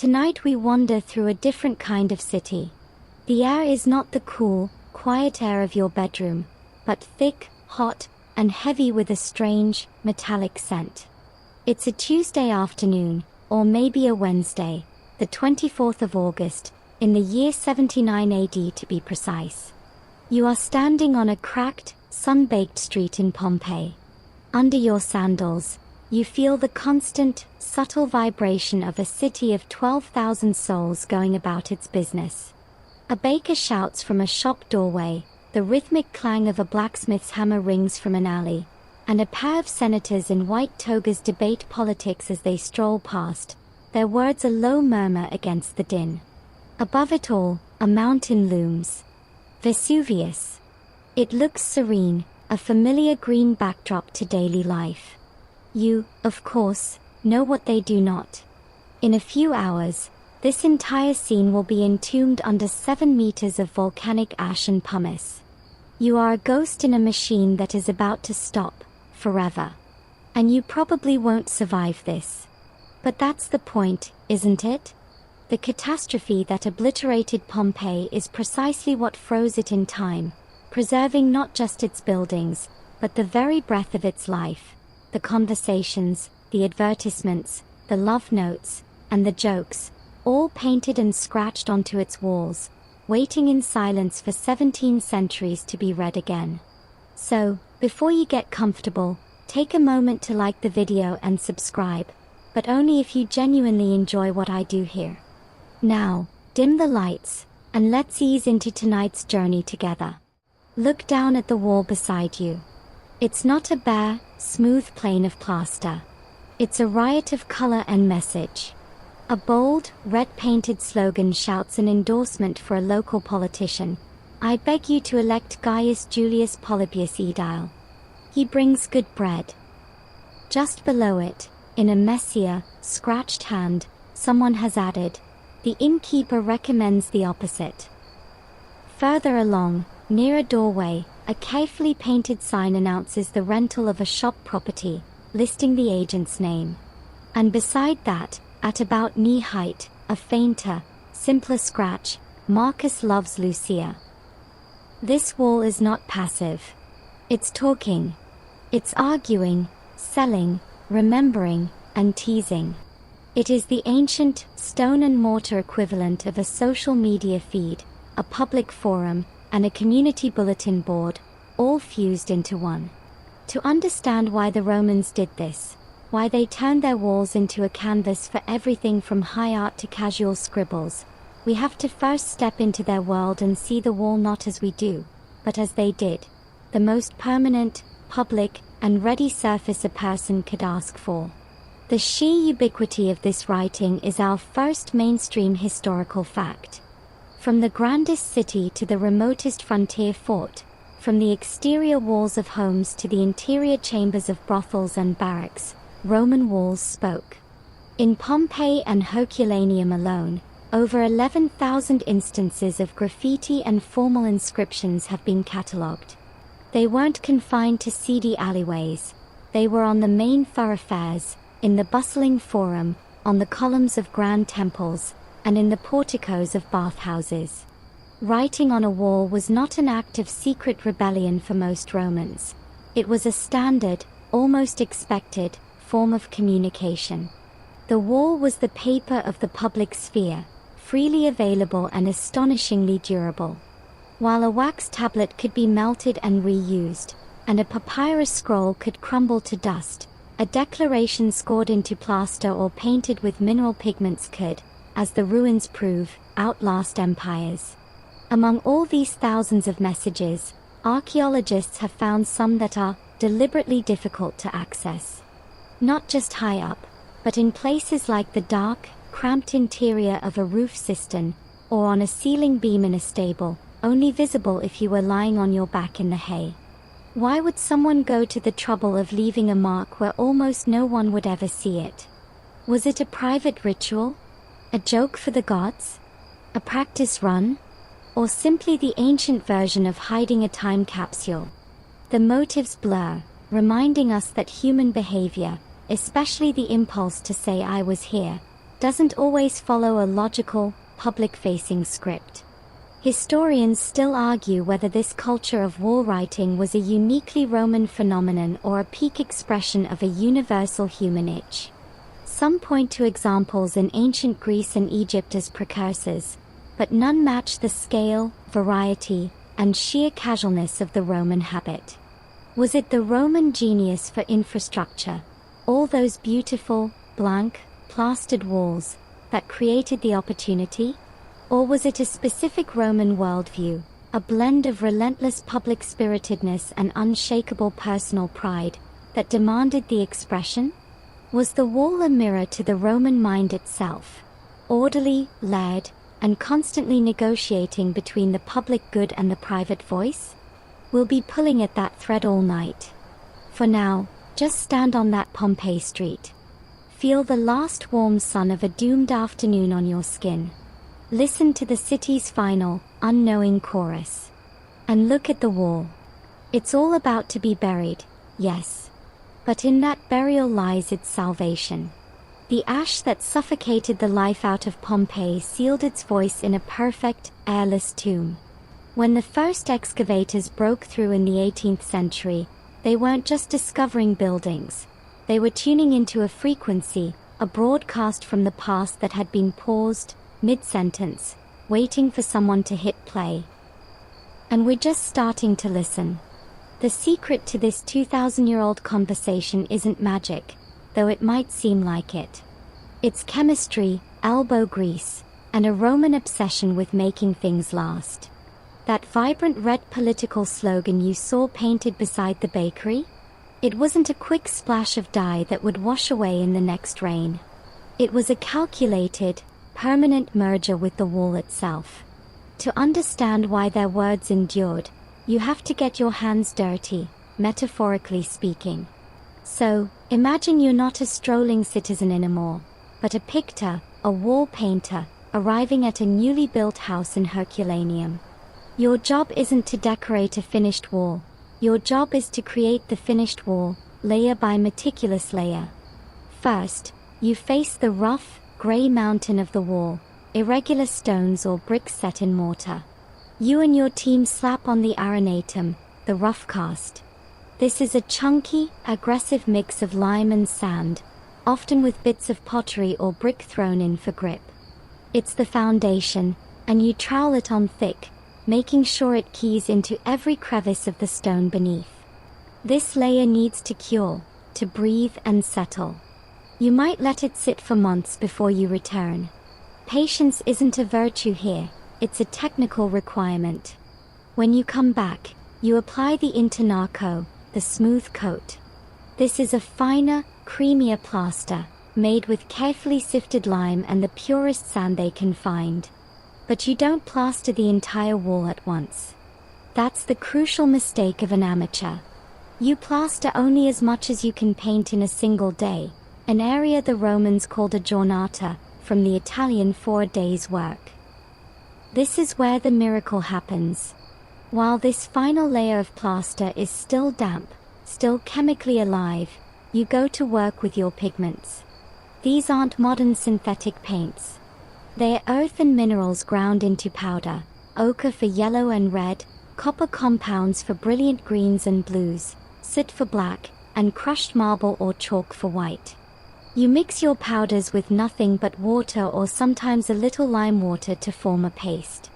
Tonight we wander through a different kind of city. The air is not the cool, quiet air of your bedroom, but thick, hot, and heavy with a strange, metallic scent. It's a Tuesday afternoon, or maybe a Wednesday, the 24th of August, in the year 79 AD to be precise. You are standing on a cracked, sun-baked street in Pompeii. Under your sandals, you feel the constant, subtle vibration of a city of 12,000 souls going about its business. A baker shouts from a shop doorway, the rhythmic clang of a blacksmith's hammer rings from an alley, and a pair of senators in white togas debate politics as they stroll past, their words a low murmur against the din. Above it all, a mountain looms. Vesuvius. It looks serene, a familiar green backdrop to daily life. You, of course, know what they do not. In a few hours, this entire scene will be entombed under 7 meters of volcanic ash and pumice. You are a ghost in a machine that is about to stop, forever. And you probably won't survive this. But that's the point, isn't it? The catastrophe that obliterated Pompeii is precisely what froze it in time, preserving not just its buildings, but the very breath of its life, the conversations, the advertisements, the love notes, and the jokes, all painted and scratched onto its walls, waiting in silence for 17 centuries to be read again. So, before you get comfortable, take a moment to like the video and subscribe, but only if you genuinely enjoy what I do here. Now, dim the lights, and let's ease into tonight's journey together. Look down at the wall beside you. It's not a bare, smooth plane of plaster. It's a riot of color and message. A bold, red-painted slogan shouts an endorsement for a local politician. I beg you to elect Gaius Julius Polybius Edile. He brings good bread. Just below it, in a messier, scratched hand, someone has added, the innkeeper recommends the opposite. Further along, near a doorway, a carefully painted sign announces the rental of a shop property, listing the agent's name. And beside that, at about knee height, a fainter, simpler scratch, Marcus loves Lucia. This wall is not passive. It's talking. It's arguing, selling, remembering, and teasing. It is the ancient, stone and mortar equivalent of a social media feed, a public forum, and a community bulletin board, all fused into one. To understand why the Romans did this, why they turned their walls into a canvas for everything from high art to casual scribbles, we have to first step into their world and see the wall not as we do, but as they did, the most permanent, public, and ready surface a person could ask for. The sheer ubiquity of this writing is our first mainstream historical fact. From the grandest city to the remotest frontier fort, from the exterior walls of homes to the interior chambers of brothels and barracks, Roman walls spoke. In Pompeii and Herculaneum alone, over 11,000 instances of graffiti and formal inscriptions have been catalogued. They weren't confined to seedy alleyways. They were on the main thoroughfares, in the bustling forum, on the columns of grand temples, and in the porticos of bathhouses. Writing on a wall was not an act of secret rebellion for most Romans. It was a standard, almost expected, form of communication. The wall was the paper of the public sphere, freely available and astonishingly durable. While a wax tablet could be melted and reused, and a papyrus scroll could crumble to dust, a declaration scored into plaster or painted with mineral pigments could, as the ruins prove, outlast empires. Among all these thousands of messages, archaeologists have found some that are deliberately difficult to access. Not just high up, but in places like the dark, cramped interior of a roof cistern, or on a ceiling beam in a stable, only visible if you were lying on your back in the hay. Why would someone go to the trouble of leaving a mark where almost no one would ever see it? Was it a private ritual? A joke for the gods? A practice run? Or simply the ancient version of hiding a time capsule? The motives blur, reminding us that human behavior, especially the impulse to say I was here, doesn't always follow a logical, public-facing script. Historians still argue whether this culture of wall writing was a uniquely Roman phenomenon or a peak expression of a universal human itch. Some point to examples in ancient Greece and Egypt as precursors, but none match the scale, variety, and sheer casualness of the Roman habit. Was it the Roman genius for infrastructure, all those beautiful, blank, plastered walls, that created the opportunity? Or was it a specific Roman worldview, a blend of relentless public spiritedness and unshakable personal pride, that demanded the expression? Was the wall a mirror to the Roman mind itself, orderly, layered, and constantly negotiating between the public good and the private voice? We'll be pulling at that thread all night. For now, just stand on that Pompeii street. Feel the last warm sun of a doomed afternoon on your skin. Listen to the city's final, unknowing chorus. And look at the wall. It's all about to be buried, yes. But in that burial lies its salvation. The ash that suffocated the life out of Pompeii sealed its voice in a perfect, airless tomb. When the first excavators broke through in the 18th century, they weren't just discovering buildings. They were tuning into a frequency, a broadcast from the past that had been paused, mid-sentence, waiting for someone to hit play. And we're just starting to listen. The secret to this 2,000-year-old conversation isn't magic, though it might seem like it. It's chemistry, elbow grease, and a Roman obsession with making things last. That vibrant red political slogan you saw painted beside the bakery? It wasn't a quick splash of dye that would wash away in the next rain. It was a calculated, permanent merger with the wall itself. To understand why their words endured, you have to get your hands dirty, metaphorically speaking. So, imagine you're not a strolling citizen anymore, but a pictor, a wall painter, arriving at a newly built house in Herculaneum. Your job isn't to decorate a finished wall. Your job is to create the finished wall, layer by meticulous layer. First, you face the rough, grey mountain of the wall, irregular stones or bricks set in mortar. You and your team slap on the arenatum, the rough cast. This is a chunky, aggressive mix of lime and sand, often with bits of pottery or brick thrown in for grip. It's the foundation, and you trowel it on thick, making sure it keys into every crevice of the stone beneath. This layer needs to cure, to breathe and settle. You might let it sit for months before you return. Patience isn't a virtue here, it's a technical requirement. When you come back, you apply the intonaco, the smooth coat. This is a finer, creamier plaster, made with carefully sifted lime and the purest sand they can find. But you don't plaster the entire wall at once. That's the crucial mistake of an amateur. You plaster only as much as you can paint in a single day, an area the Romans called a giornata, from the Italian for a day's work. This is where the miracle happens. While this final layer of plaster is still damp, still chemically alive, you go to work with your pigments. These aren't modern synthetic paints. They are earth and minerals ground into powder, ochre for yellow and red, copper compounds for brilliant greens and blues, soot for black, and crushed marble or chalk for white. You mix your powders with nothing but water or sometimes a little lime water to form a paste.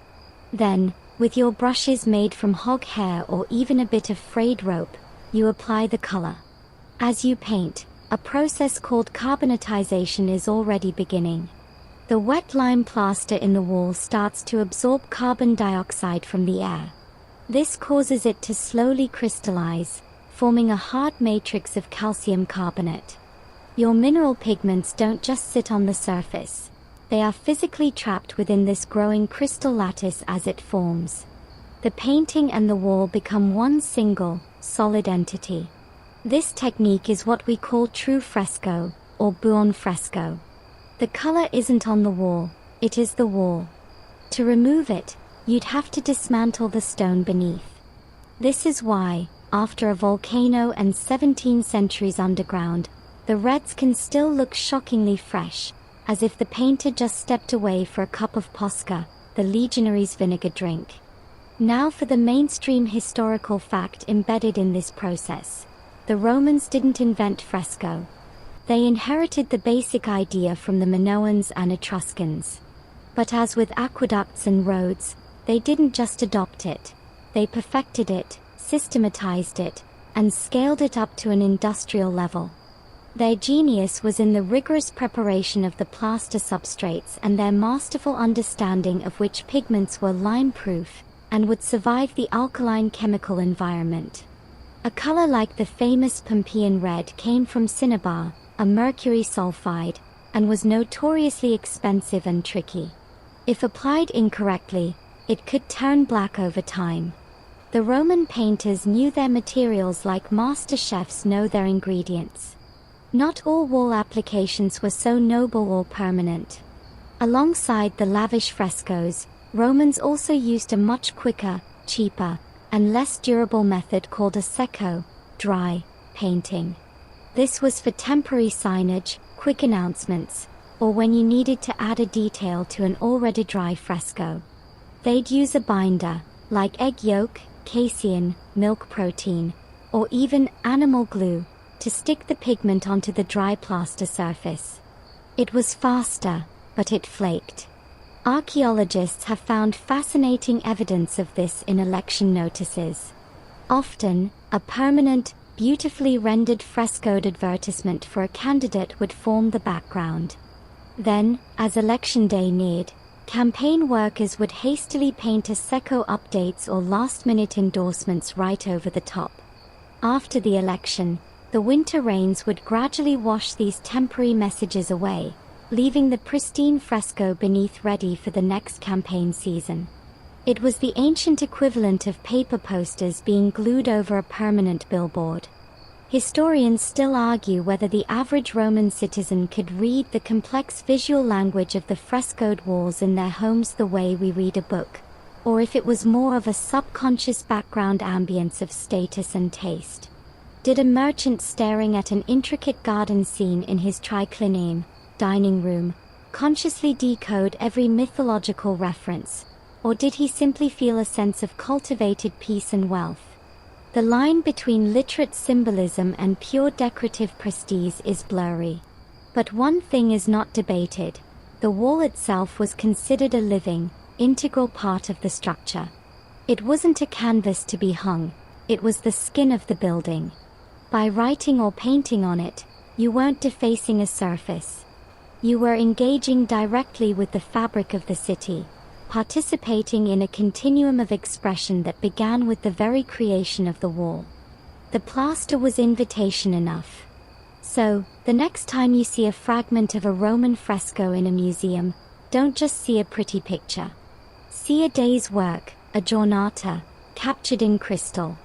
Then, with your brushes made from hog hair or even a bit of frayed rope, you apply the color. As you paint, a process called carbonatization is already beginning. The wet lime plaster in the wall starts to absorb carbon dioxide from the air. This causes it to slowly crystallize, forming a hard matrix of calcium carbonate. Your mineral pigments don't just sit on the surface. They are physically trapped within this growing crystal lattice as it forms. The painting and the wall become one single, solid entity. This technique is what we call true fresco, or buon fresco. The color isn't on the wall, it is the wall. To remove it, you'd have to dismantle the stone beneath. This is why, after a volcano and 17 centuries underground, the reds can still look shockingly fresh, as if the painter just stepped away for a cup of posca, the legionaries' vinegar drink. Now for the mainstream historical fact embedded in this process. The Romans didn't invent fresco. They inherited the basic idea from the Minoans and Etruscans. But as with aqueducts and roads, they didn't just adopt it. They perfected it, systematized it, and scaled it up to an industrial level. Their genius was in the rigorous preparation of the plaster substrates and their masterful understanding of which pigments were lime-proof and would survive the alkaline chemical environment. A color like the famous Pompeian red came from cinnabar, a mercury sulfide, and was notoriously expensive and tricky. If applied incorrectly, it could turn black over time. The Roman painters knew their materials like master chefs know their ingredients. Not all wall applications were so noble or permanent. Alongside the lavish frescoes, Romans also used a much quicker, cheaper, and less durable method called a secco, dry, painting. This was for temporary signage, quick announcements, or when you needed to add a detail to an already dry fresco. They'd use a binder, like egg yolk, casein, milk protein, or even animal glue, to stick the pigment onto the dry plaster surface. It was faster, but it flaked. Archaeologists have found fascinating evidence of this in election notices. Often, a permanent, beautifully rendered frescoed advertisement for a candidate would form the background. Then, as election day neared, campaign workers would hastily paint a secco updates or last-minute endorsements right over the top. After the election, the winter rains would gradually wash these temporary messages away, leaving the pristine fresco beneath ready for the next campaign season. It was the ancient equivalent of paper posters being glued over a permanent billboard. Historians still argue whether the average Roman citizen could read the complex visual language of the frescoed walls in their homes the way we read a book, or if it was more of a subconscious background ambience of status and taste. Did a merchant staring at an intricate garden scene in his triclinium, dining room, consciously decode every mythological reference, or did he simply feel a sense of cultivated peace and wealth? The line between literate symbolism and pure decorative prestige is blurry. But one thing is not debated: the wall itself was considered a living, integral part of the structure. It wasn't a canvas to be hung, it was the skin of the building. By writing or painting on it, you weren't defacing a surface. You were engaging directly with the fabric of the city, participating in a continuum of expression that began with the very creation of the wall. The plaster was invitation enough. So, the next time you see a fragment of a Roman fresco in a museum, don't just see a pretty picture. See a day's work, a giornata, captured in crystal.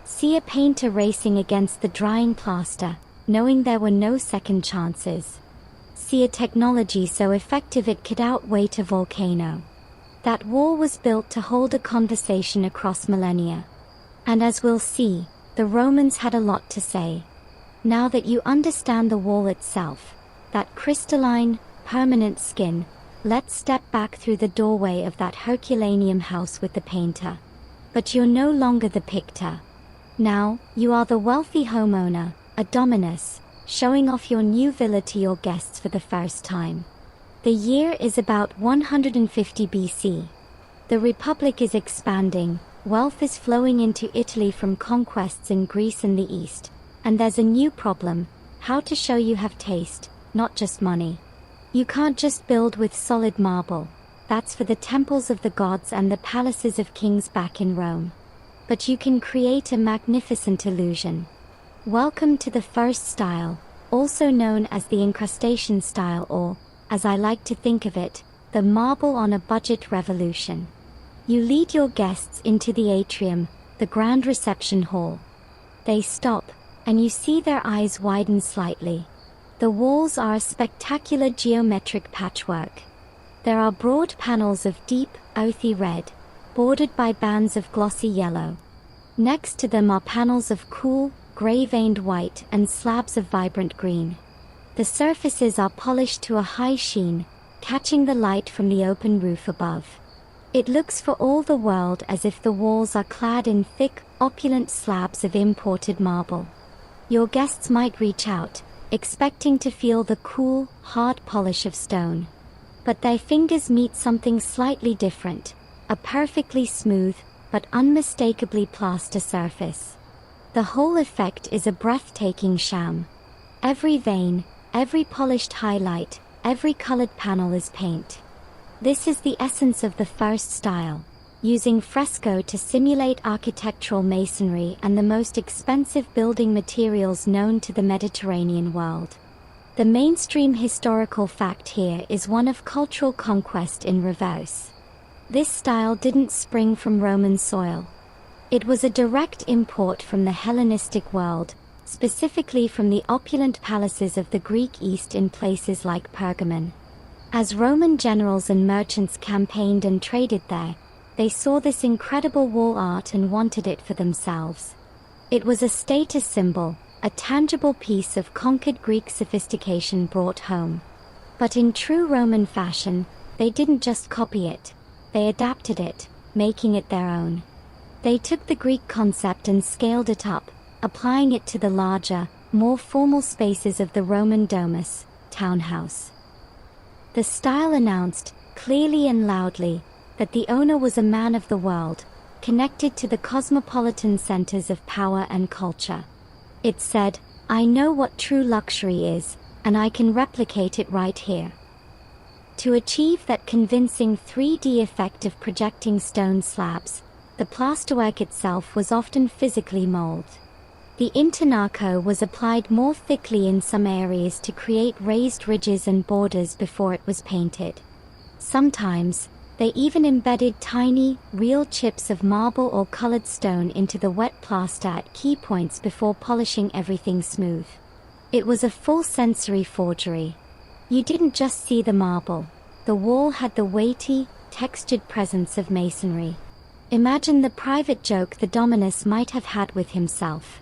See a painter racing against the drying plaster, knowing there were no second chances. See a technology so effective it could outweigh a volcano. That wall was built to hold a conversation across millennia. And as we'll see, the Romans had a lot to say. Now that you understand the wall itself, that crystalline, permanent skin, let's step back through the doorway of that Herculaneum house with the painter. But you're no longer the pictor. Now, you are the wealthy homeowner, a dominus, showing off your new villa to your guests for the first time. The year is about 150 BC. The Republic is expanding, wealth is flowing into Italy from conquests in Greece and the East, and there's a new problem: how to show you have taste, not just money. You can't just build with solid marble. That's for the temples of the gods and the palaces of kings back in Rome. But you can create a magnificent illusion. Welcome to the first style, also known as the incrustation style, or, as I like to think of it, the marble on a budget revolution. You lead your guests into the atrium, the grand reception hall. They stop, and you see their eyes widen slightly. The walls are a spectacular geometric patchwork. There are broad panels of deep, earthy red, bordered by bands of glossy yellow. Next to them are panels of cool, gray-veined white and slabs of vibrant green. The surfaces are polished to a high sheen, catching the light from the open roof above. It looks for all the world as if the walls are clad in thick, opulent slabs of imported marble. Your guests might reach out, expecting to feel the cool, hard polish of stone. But their fingers meet something slightly different, a perfectly smooth, but unmistakably plaster surface. The whole effect is a breathtaking sham. Every vein, every polished highlight, every colored panel is paint. This is the essence of the first style, using fresco to simulate architectural masonry and the most expensive building materials known to the Mediterranean world. The mainstream historical fact here is one of cultural conquest in reverse. This style didn't spring from Roman soil. It was a direct import from the Hellenistic world, specifically from the opulent palaces of the Greek East in places like Pergamon. As Roman generals and merchants campaigned and traded there, they saw this incredible wall art and wanted it for themselves. It was a status symbol, a tangible piece of conquered Greek sophistication brought home. But in true Roman fashion, they didn't just copy it, they adapted it, making it their own. They took the Greek concept and scaled it up, applying it to the larger, more formal spaces of the Roman domus, townhouse. The style announced, clearly and loudly, that the owner was a man of the world, connected to the cosmopolitan centers of power and culture. It said, "I know what true luxury is, and I can replicate it right here." To achieve that convincing 3D effect of projecting stone slabs, the plasterwork itself was often physically molded. The intonaco was applied more thickly in some areas to create raised ridges and borders before it was painted. Sometimes, they even embedded tiny, real chips of marble or colored stone into the wet plaster at key points before polishing everything smooth. It was a full sensory forgery. You didn't just see the marble. The wall had the weighty, textured presence of masonry. Imagine the private joke the Dominus might have had with himself.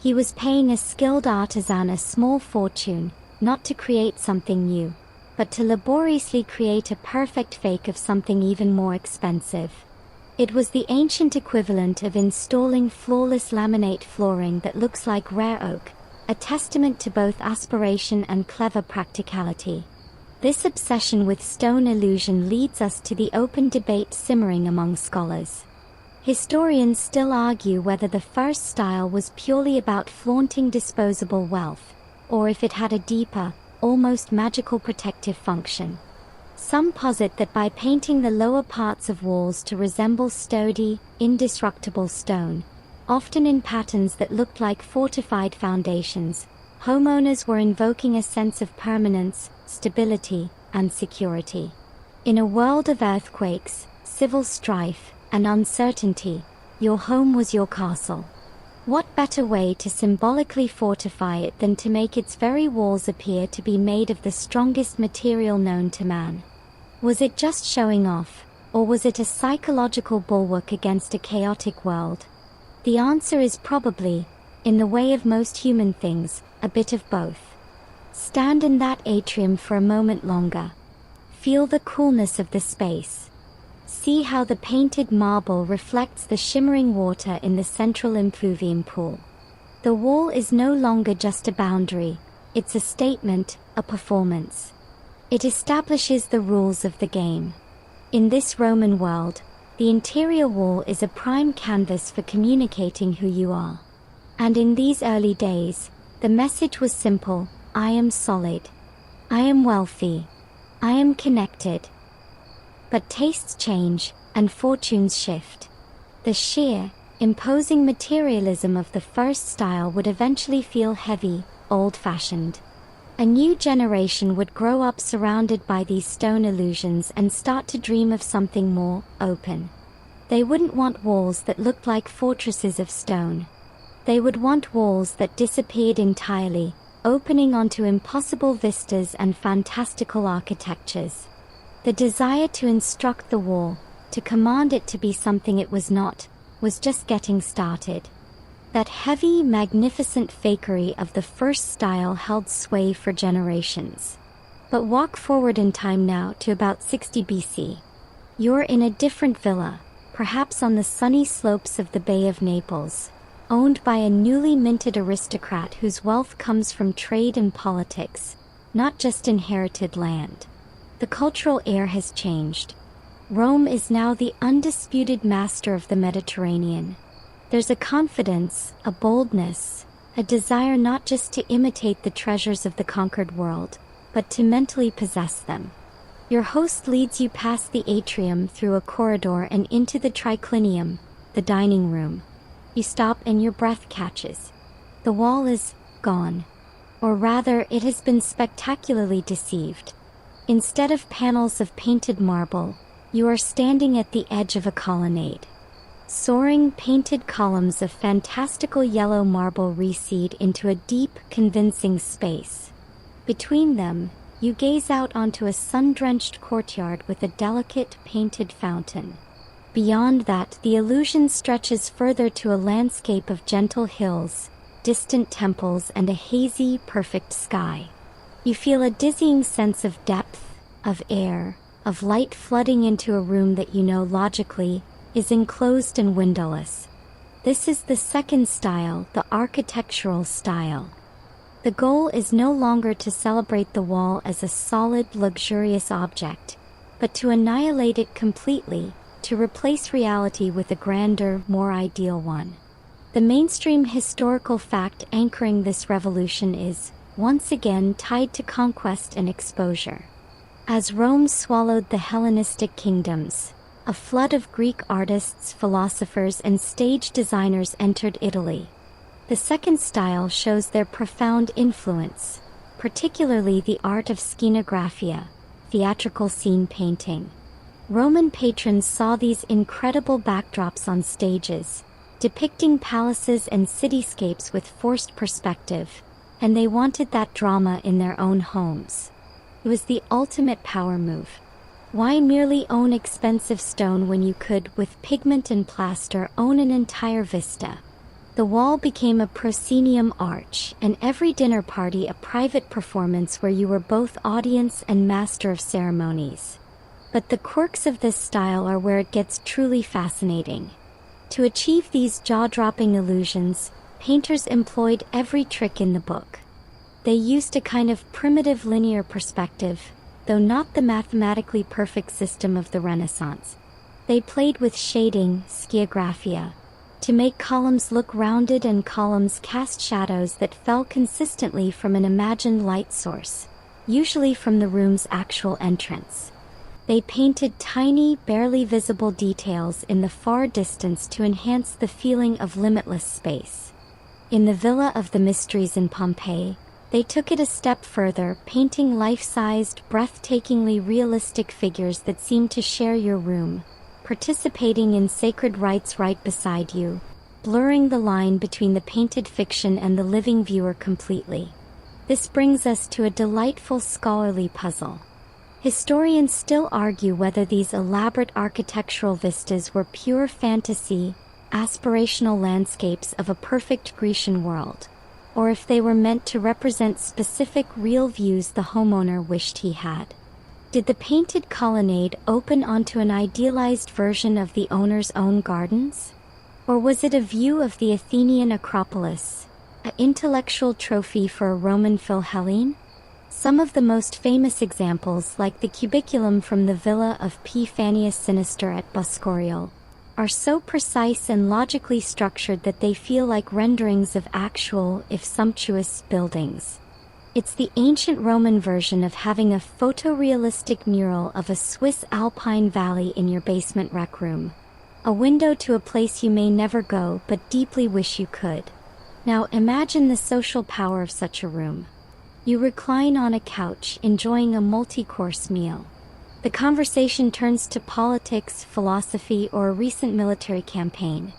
He was paying a skilled artisan a small fortune, not to create something new, but to laboriously create a perfect fake of something even more expensive. It was the ancient equivalent of installing flawless laminate flooring that looks like rare oak, a testament to both aspiration and clever practicality. This obsession with stone illusion leads us to the open debate simmering among scholars. Historians still argue whether the first style was purely about flaunting disposable wealth, or if it had a deeper, almost magical protective function. Some posit that by painting the lower parts of walls to resemble sturdy, indestructible stone, often in patterns that looked like fortified foundations, homeowners were invoking a sense of permanence, stability, and security. In a world of earthquakes, civil strife, and uncertainty, your home was your castle. What better way to symbolically fortify it than to make its very walls appear to be made of the strongest material known to man? Was it just showing off, or was it a psychological bulwark against a chaotic world? The answer is probably, in the way of most human things, a bit of both. Stand in that atrium for a moment longer. Feel the coolness of the space. See how the painted marble reflects the shimmering water in the central impluvium pool. The wall is no longer just a boundary, it's a statement, a performance. It establishes the rules of the game. In this Roman world, the interior wall is a prime canvas for communicating who you are. And in these early days, the message was simple: I am solid. I am wealthy. I am connected. But tastes change, and fortunes shift. The sheer, imposing materialism of the first style would eventually feel heavy, old-fashioned. A new generation would grow up surrounded by these stone illusions and start to dream of something more open. They wouldn't want walls that looked like fortresses of stone. They would want walls that disappeared entirely, opening onto impossible vistas and fantastical architectures. The desire to instruct the wall, to command it to be something it was not, was just getting started. That heavy, magnificent fakery of the first style held sway for generations. But walk forward in time now to about 60 BC. You're in a different villa, perhaps on the sunny slopes of the Bay of Naples, owned by a newly minted aristocrat whose wealth comes from trade and politics, not just inherited land. The cultural air has changed. Rome is now the undisputed master of the Mediterranean. There's a confidence, a boldness, a desire not just to imitate the treasures of the conquered world, but to mentally possess them. Your host leads you past the atrium through a corridor and into the triclinium, the dining room. You stop and your breath catches. The wall is gone. Or rather, it has been spectacularly deceived. Instead of panels of painted marble, you are standing at the edge of a colonnade. Soaring painted columns of fantastical yellow marble recede into a deep, convincing space. Between them, you gaze out onto a sun-drenched courtyard with a delicate, painted fountain. Beyond that, the illusion stretches further to a landscape of gentle hills, distant temples, and a hazy, perfect sky. You feel a dizzying sense of depth, of air, of light flooding into a room that you know logically is enclosed and windowless. This is the second style, the architectural style. The goal is no longer to celebrate the wall as a solid, luxurious object, but to annihilate it completely, to replace reality with a grander, more ideal one. The mainstream historical fact anchoring this revolution is, once again, tied to conquest and exposure. As Rome swallowed the Hellenistic kingdoms, a flood of Greek artists, philosophers, and stage designers entered Italy. The second style shows their profound influence, particularly the art of scenographia, theatrical scene painting. Roman patrons saw these incredible backdrops on stages, depicting palaces and cityscapes with forced perspective, and they wanted that drama in their own homes. It was the ultimate power move. Why merely own expensive stone when you could, with pigment and plaster, own an entire vista? The wall became a proscenium arch, and every dinner party a private performance where you were both audience and master of ceremonies. But the quirks of this style are where it gets truly fascinating. To achieve these jaw-dropping illusions, painters employed every trick in the book. They used a kind of primitive linear perspective, though not the mathematically perfect system of the Renaissance. They played with shading, scenographia, to make columns look rounded and columns cast shadows that fell consistently from an imagined light source, usually from the room's actual entrance. They painted tiny, barely visible details in the far distance to enhance the feeling of limitless space. In the Villa of the Mysteries in Pompeii, they took it a step further, painting life-sized, breathtakingly realistic figures that seemed to share your room, participating in sacred rites right beside you, blurring the line between the painted fiction and the living viewer completely. This brings us to a delightful scholarly puzzle. Historians still argue whether these elaborate architectural vistas were pure fantasy, aspirational landscapes of a perfect Grecian world, or if they were meant to represent specific real views the homeowner wished he had. Did the painted colonnade open onto an idealized version of the owner's own gardens? Or was it a view of the Athenian Acropolis, an intellectual trophy for a Roman Philhellene? Some of the most famous examples, like the cubiculum from the Villa of P. Fannius Sinister at Boscorial, are so precise and logically structured that they feel like renderings of actual, if sumptuous, buildings. It's the ancient Roman version of having a photorealistic mural of a Swiss alpine valley in your basement rec room. A window to a place you may never go but deeply wish you could. Now imagine the social power of such a room. You recline on a couch, enjoying a multi-course meal. The conversation turns to politics, philosophy, or a recent military campaign.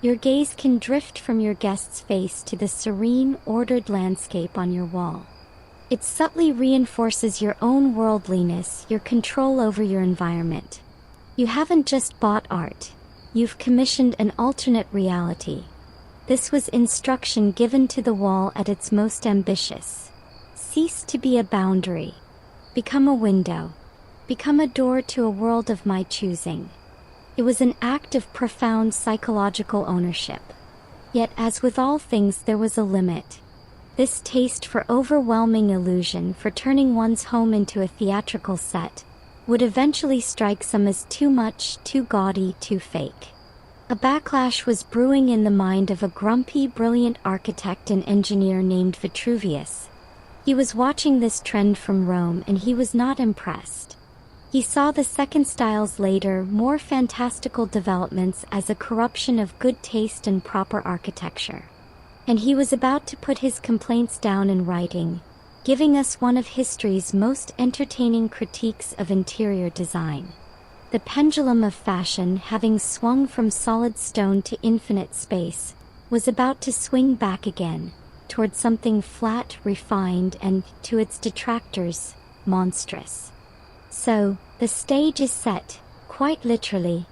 Your gaze can drift from your guest's face to the serene, ordered landscape on your wall. It subtly reinforces your own worldliness, your control over your environment. You haven't just bought art. You've commissioned an alternate reality. This was instruction given to the wall at its most ambitious. Cease to be a boundary. Become a window. Become a door to a world of my choosing. It was an act of profound psychological ownership. Yet, as with all things, there was a limit. This taste for overwhelming illusion, for turning one's home into a theatrical set, would eventually strike some as too much, too gaudy, too fake. A backlash was brewing in the mind of a grumpy, brilliant architect and engineer named Vitruvius. He was watching this trend from Rome, and he was not impressed. He saw the second style's later, more fantastical developments as a corruption of good taste and proper architecture. And he was about to put his complaints down in writing, giving us one of history's most entertaining critiques of interior design. The pendulum of fashion, having swung from solid stone to infinite space, was about to swing back again, toward something flat, refined, and, to its detractors, monstrous. So, the stage is set, quite literally.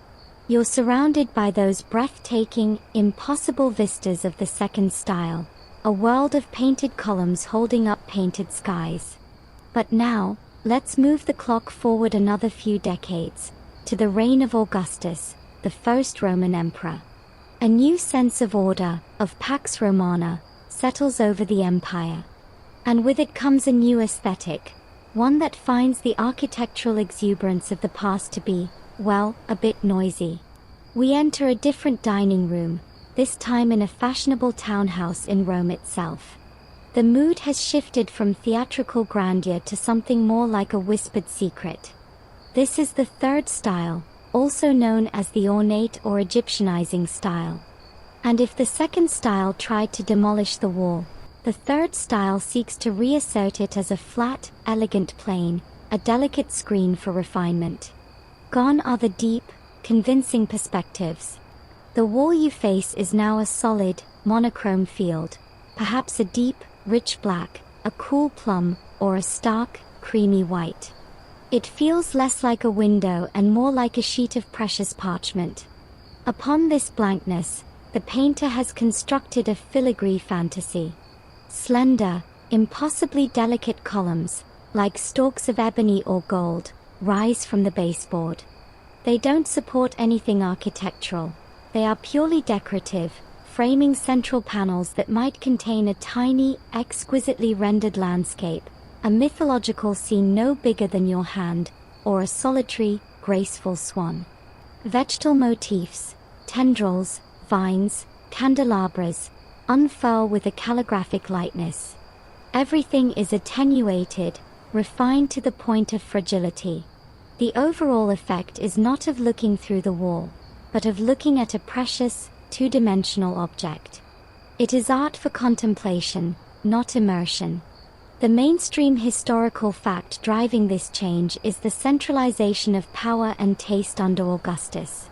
You're surrounded by those breathtaking, impossible vistas of the second style, a world of painted columns holding up painted skies. But now, let's move the clock forward another few decades, to the reign of Augustus, the first Roman emperor. A new sense of order, of Pax Romana, settles over the empire. And with it comes a new aesthetic, one that finds the architectural exuberance of the past to be, well, a bit noisy. We enter a different dining room, this time in a fashionable townhouse in Rome itself. The mood has shifted from theatrical grandeur to something more like a whispered secret. This is the third style, also known as the ornate or Egyptianizing style. And if the second style tried to demolish the wall, the third style seeks to reassert it as a flat, elegant plane, a delicate screen for refinement. Gone are the deep, convincing perspectives. The wall you face is now a solid, monochrome field, perhaps a deep, rich black, a cool plum, or a stark, creamy white. It feels less like a window and more like a sheet of precious parchment. Upon this blankness, the painter has constructed a filigree fantasy. Slender, impossibly delicate columns, like stalks of ebony or gold, rise from the baseboard. They don't support anything architectural. They are purely decorative, framing central panels that might contain a tiny, exquisitely rendered landscape, a mythological scene no bigger than your hand, or a solitary, graceful swan. Vegetal motifs, tendrils, vines, candelabras, unfurl with a calligraphic lightness. Everything is attenuated, refined to the point of fragility. The overall effect is not of looking through the wall, but of looking at a precious, two-dimensional object. It is art for contemplation, not immersion. The mainstream historical fact driving this change is the centralization of power and taste under Augustus.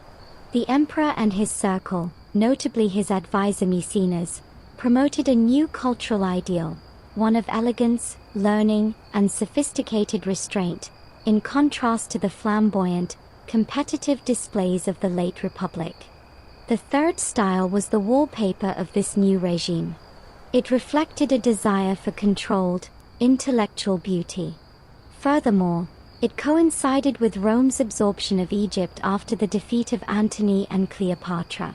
The emperor and his circle, notably his advisor Maecenas, promoted a new cultural ideal, one of elegance, learning, and sophisticated restraint, in contrast to the flamboyant, competitive displays of the late Republic. The third style was the wallpaper of this new regime. It reflected a desire for controlled, intellectual beauty. Furthermore, it coincided with Rome's absorption of Egypt after the defeat of Antony and Cleopatra.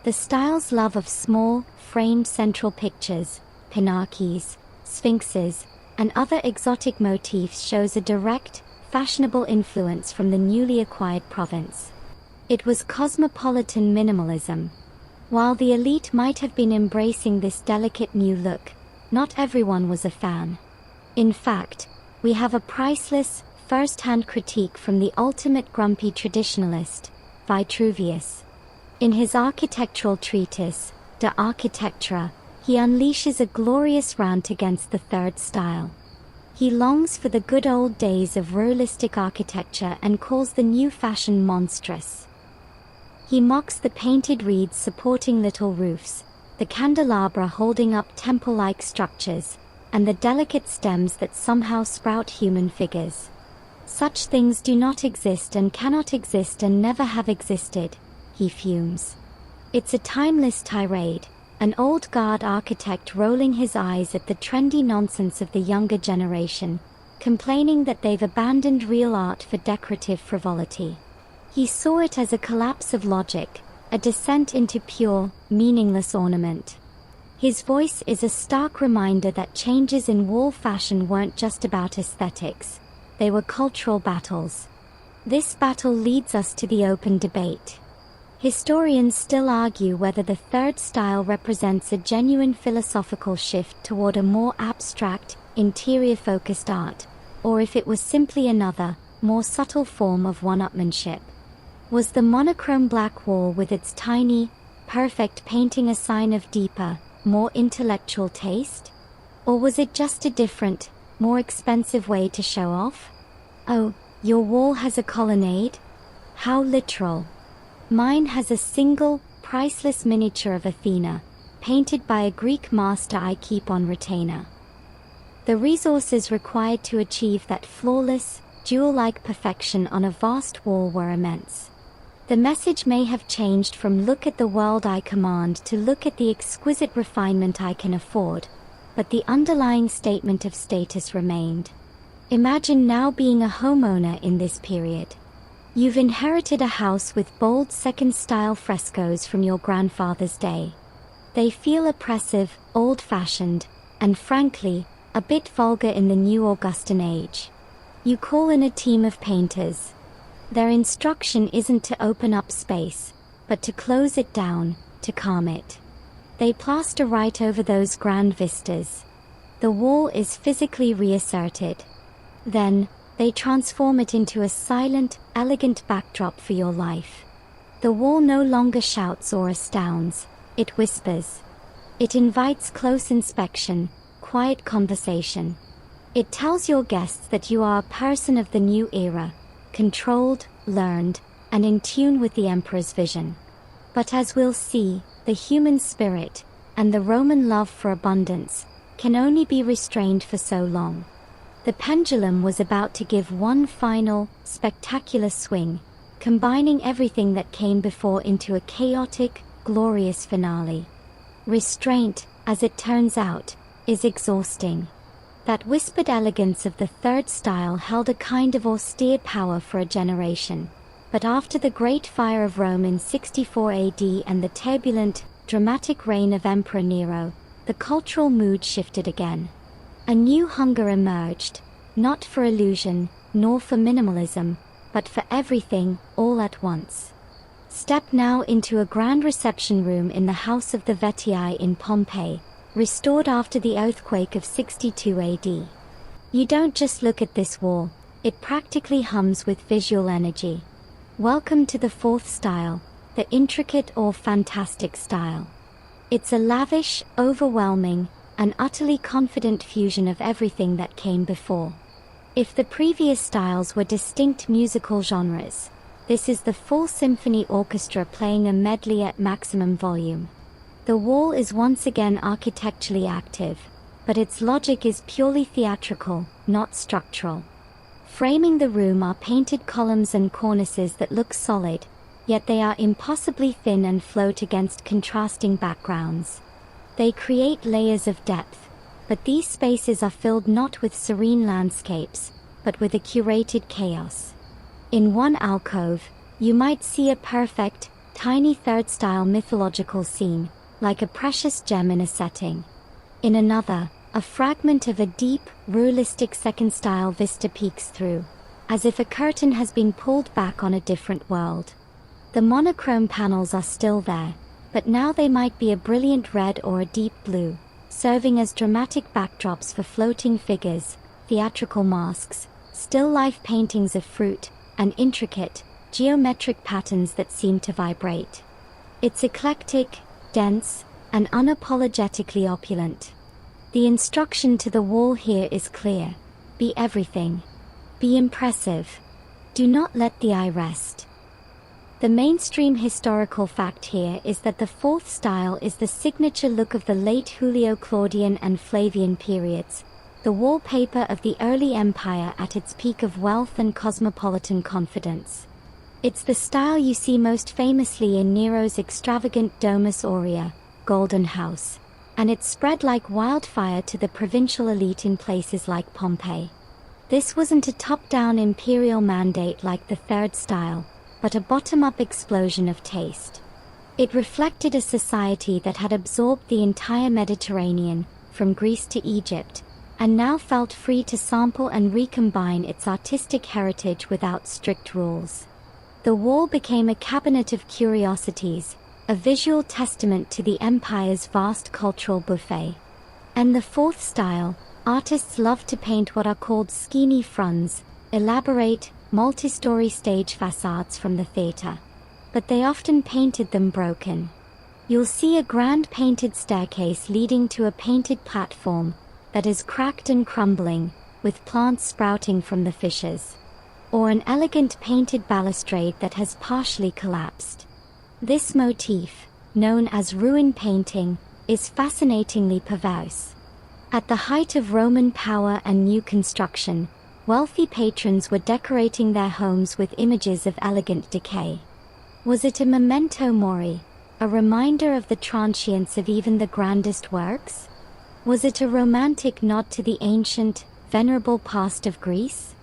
The style's love of small, framed central pictures, pinarches, sphinxes, and other exotic motifs shows a direct, fashionable influence from the newly acquired province. It was cosmopolitan minimalism. While the elite might have been embracing this delicate new look, not everyone was a fan. In fact, we have a priceless, first-hand critique from the ultimate grumpy traditionalist, Vitruvius. In his architectural treatise, De Architectura, he unleashes a glorious rant against the third style. He longs for the good old days of realistic architecture and calls the new fashion monstrous. He mocks the painted reeds supporting little roofs, the candelabra holding up temple-like structures, and the delicate stems that somehow sprout human figures. Such things do not exist and cannot exist and never have existed, he fumes. It's a timeless tirade, an old guard architect rolling his eyes at the trendy nonsense of the younger generation, complaining that they've abandoned real art for decorative frivolity. He saw it as a collapse of logic, a descent into pure, meaningless ornament. His voice is a stark reminder that changes in wall fashion weren't just about aesthetics, they were cultural battles. This battle leads us to the open debate. Historians still argue whether the third style represents a genuine philosophical shift toward a more abstract, interior-focused art, or if it was simply another, more subtle form of one-upmanship. Was the monochrome black wall with its tiny, perfect painting a sign of deeper, more intellectual taste? Or was it just a different, more expensive way to show off? Oh, your wall has a colonnade? How literal. Mine has a single, priceless miniature of Athena, painted by a Greek master I keep on retainer. The resources required to achieve that flawless, jewel-like perfection on a vast wall were immense. The message may have changed from look at the world I command to look at the exquisite refinement I can afford, but the underlying statement of status remained. Imagine now being a homeowner in this period. You've inherited a house with bold second-style frescoes from your grandfather's day. They feel oppressive, old-fashioned, and frankly, a bit vulgar in the new Augustan age. You call in a team of painters. Their instruction isn't to open up space, but to close it down, to calm it. They plaster right over those grand vistas. The wall is physically reasserted. Then, they transform it into a silent, elegant backdrop for your life. The wall no longer shouts or astounds, it whispers. It invites close inspection, quiet conversation. It tells your guests that you are a person of the new era, controlled, learned, and in tune with the emperor's vision. But as we'll see, the human spirit, and the Roman love for abundance, can only be restrained for so long. The pendulum was about to give one final, spectacular swing, combining everything that came before into a chaotic, glorious finale. Restraint, as it turns out, is exhausting. That whispered elegance of the third style held a kind of austere power for a generation. But after the Great Fire of Rome in 64 AD and the turbulent, dramatic reign of Emperor Nero, the cultural mood shifted again. A new hunger emerged, not for illusion, nor for minimalism, but for everything, all at once. Step now into a grand reception room in the House of the Vetii in Pompeii, restored after the earthquake of 62 AD. You don't just look at this wall, it practically hums with visual energy. Welcome to the fourth style, the intricate or fantastic style. It's a lavish, overwhelming, and utterly confident fusion of everything that came before. If the previous styles were distinct musical genres, this is the full symphony orchestra playing a medley at maximum volume. The wall is once again architecturally active, but its logic is purely theatrical, not structural. Framing the room are painted columns and cornices that look solid, yet they are impossibly thin and float against contrasting backgrounds. They create layers of depth, but these spaces are filled not with serene landscapes, but with a curated chaos. In one alcove, you might see a perfect, tiny third-style mythological scene, like a precious gem in a setting. In another, a fragment of a deep, realistic second-style vista peeks through, as if a curtain has been pulled back on a different world. The monochrome panels are still there, but now they might be a brilliant red or a deep blue, serving as dramatic backdrops for floating figures, theatrical masks, still-life paintings of fruit, and intricate, geometric patterns that seem to vibrate. It's eclectic, dense, and unapologetically opulent. The instruction to the wall here is clear: be everything. Be impressive. Do not let the eye rest. The mainstream historical fact here is that the fourth style is the signature look of the late Julio-Claudian and Flavian periods, the wallpaper of the early empire at its peak of wealth and cosmopolitan confidence. It's the style you see most famously in Nero's extravagant Domus Aurea, golden house, and it spread like wildfire to the provincial elite in places like Pompeii. This wasn't a top-down imperial mandate like the third style, but a bottom-up explosion of taste. It reflected a society that had absorbed the entire Mediterranean, from Greece to Egypt, and now felt free to sample and recombine its artistic heritage without strict rules. The wall became a cabinet of curiosities, a visual testament to the empire's vast cultural buffet. And the fourth style, artists loved to paint what are called schiene fronds, elaborate, multi-story stage facades from the theatre. But they often painted them broken. You'll see a grand painted staircase leading to a painted platform that is cracked and crumbling, with plants sprouting from the fissures. Or an elegant painted balustrade that has partially collapsed. This motif, known as ruin painting, is fascinatingly perverse. At the height of Roman power and new construction, wealthy patrons were decorating their homes with images of elegant decay. Was it a memento mori, a reminder of the transience of even the grandest works? Was it a romantic nod to the ancient, venerable past of Greece?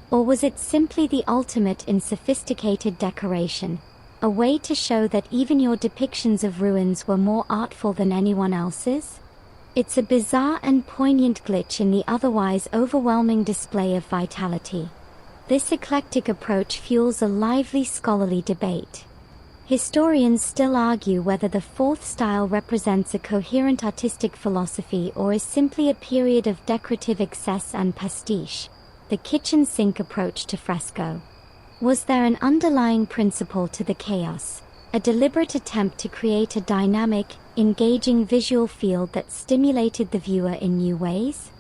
Or was it simply the ultimate in sophisticated decoration, a way to show that even your depictions of ruins were more artful than anyone else's? It's a bizarre and poignant glitch in the otherwise overwhelming display of vitality. This eclectic approach fuels a lively scholarly debate. Historians still argue whether the fourth style represents a coherent artistic philosophy or is simply a period of decorative excess and pastiche, the kitchen sink approach to fresco. Was there an underlying principle to the chaos, a deliberate attempt to create a dynamic, engaging visual field that stimulated the viewer in new ways?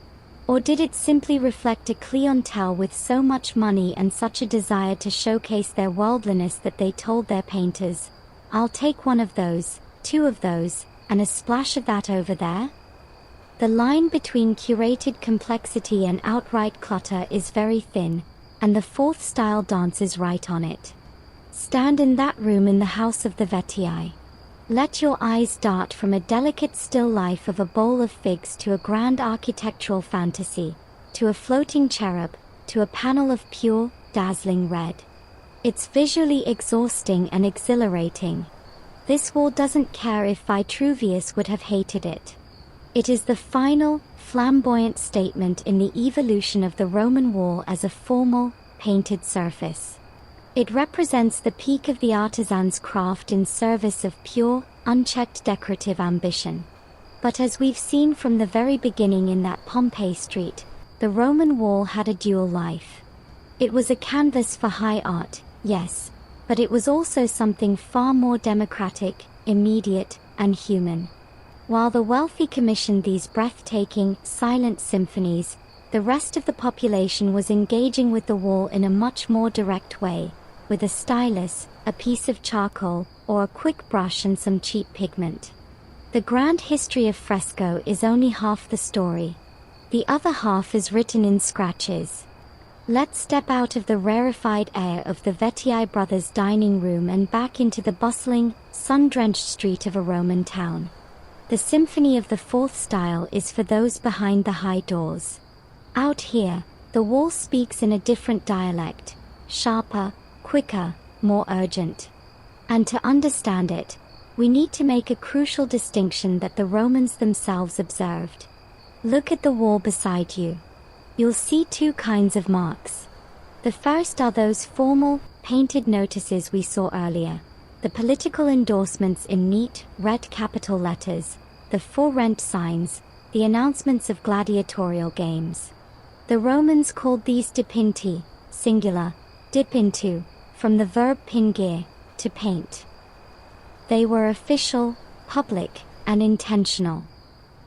Or did it simply reflect a clientele with so much money and such a desire to showcase their worldliness that they told their painters, "I'll take one of those, two of those, and a splash of that over there"? The line between curated complexity and outright clutter is very thin, and the fourth style dances right on it. Stand in that room in the house of the Vetii. Let your eyes dart from a delicate still life of a bowl of figs to a grand architectural fantasy, to a floating cherub, to a panel of pure, dazzling red. It's visually exhausting and exhilarating. This wall doesn't care if Vitruvius would have hated it. It is the final, flamboyant statement in the evolution of the Roman wall as a formal, painted surface. It represents the peak of the artisan's craft in service of pure, unchecked decorative ambition. But as we've seen from the very beginning in that Pompeii street, the Roman wall had a dual life. It was a canvas for high art, yes, but it was also something far more democratic, immediate, and human. While the wealthy commissioned these breathtaking, silent symphonies, the rest of the population was engaging with the wall in a much more direct way, with a stylus, a piece of charcoal, or a quick brush and some cheap pigment. The grand history of fresco is only half the story. The other half is written in scratches. Let's step out of the rarefied air of the Vetii brothers' dining room and back into the bustling, sun-drenched street of a Roman town. The symphony of the fourth style is for those behind the high doors. Out here, the wall speaks in a different dialect, sharper, quicker, more urgent. And to understand it, we need to make a crucial distinction that the Romans themselves observed. Look at the wall beside you. You'll see two kinds of marks. The first are those formal, painted notices we saw earlier, the political endorsements in neat, red capital letters, the for rent signs, the announcements of gladiatorial games. The Romans called these dipinti, singular, dip into, from the verb pingere, to paint. They were official, public, and intentional.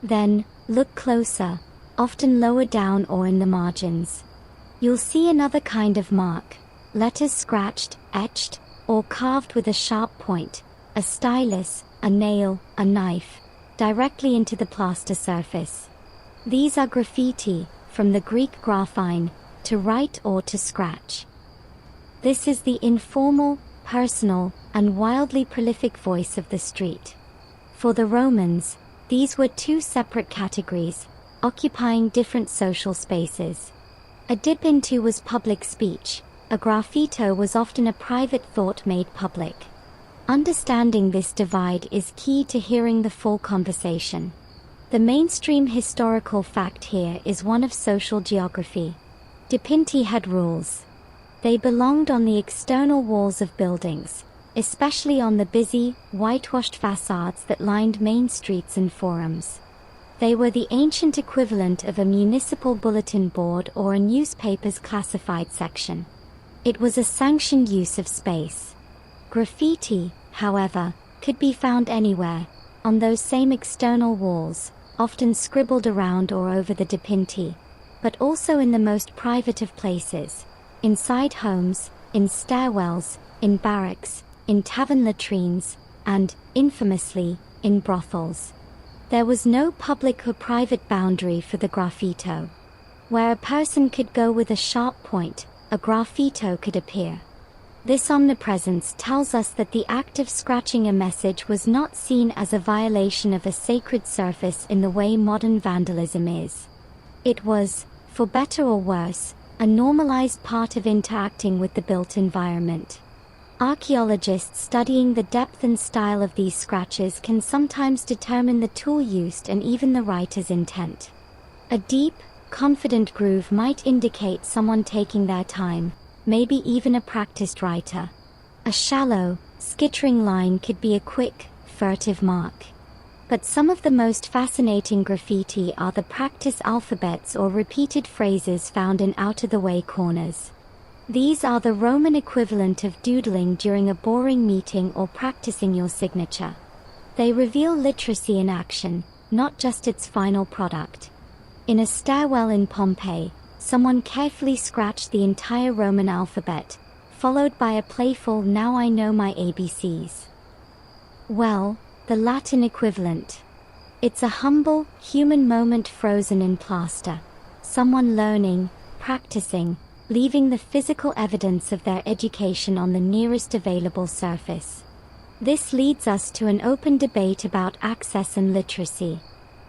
Then, look closer, often lower down or in the margins. You'll see another kind of mark, letters scratched, etched, or carved with a sharp point, a stylus, a nail, a knife, directly into the plaster surface. These are graffiti, from the Greek graphine, to write or to scratch. This is the informal, personal, and wildly prolific voice of the street. For the Romans, these were two separate categories, occupying different social spaces. A dip into was public speech. A graffito was often a private thought made public. Understanding this divide is key to hearing the full conversation. The mainstream historical fact here is one of social geography. Dipinti had rules. They belonged on the external walls of buildings, especially on the busy, whitewashed facades that lined main streets and forums. They were the ancient equivalent of a municipal bulletin board or a newspaper's classified section. It was a sanctioned use of space. Graffiti, however, could be found anywhere, on those same external walls, often scribbled around or over the dipinti, but also in the most private of places, inside homes, in stairwells, in barracks, in tavern latrines, and, infamously, in brothels. There was no public or private boundary for the graffito. Where a person could go with a sharp point, a graffito could appear. This omnipresence tells us that the act of scratching a message was not seen as a violation of a sacred surface in the way modern vandalism is. It was, for better or worse, a normalized part of interacting with the built environment. Archaeologists studying the depth and style of these scratches can sometimes determine the tool used and even the writer's intent. A deep, confident groove might indicate someone taking their time, maybe even a practiced writer. A shallow, skittering line could be a quick, furtive mark. But some of the most fascinating graffiti are the practice alphabets or repeated phrases found in out-of-the-way corners. These are the Roman equivalent of doodling during a boring meeting or practicing your signature. They reveal literacy in action, not just its final product. In a stairwell in Pompeii, someone carefully scratched the entire Roman alphabet, followed by a playful "Now I know my ABCs." Well, the Latin equivalent. It's a humble, human moment frozen in plaster. Someone learning, practicing, leaving the physical evidence of their education on the nearest available surface. This leads us to an open debate about access and literacy.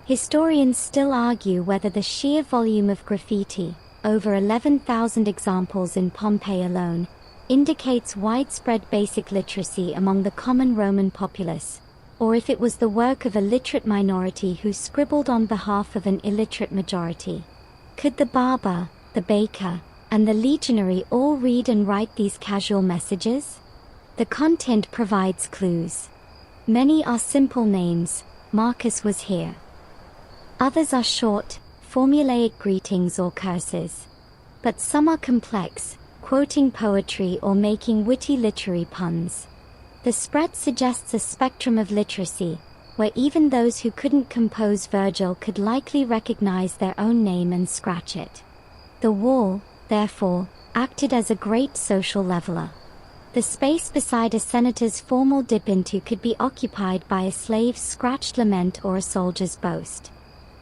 Historians still argue whether the sheer volume of graffiti, over 11,000 examples in Pompeii alone, indicates widespread basic literacy among the common Roman populace, or if it was the work of a literate minority who scribbled on behalf of an illiterate majority. Could the barber, the baker, and the legionary all read and write these casual messages? The content provides clues. Many are simple names, Marcus was here. Others are short, formulaic greetings or curses. But some are complex, quoting poetry or making witty literary puns. The spread suggests a spectrum of literacy, where even those who couldn't compose Virgil could likely recognize their own name and scratch it. The wall, therefore, acted as a great social leveler. The space beside a senator's formal dip into could be occupied by a slave's scratched lament or a soldier's boast.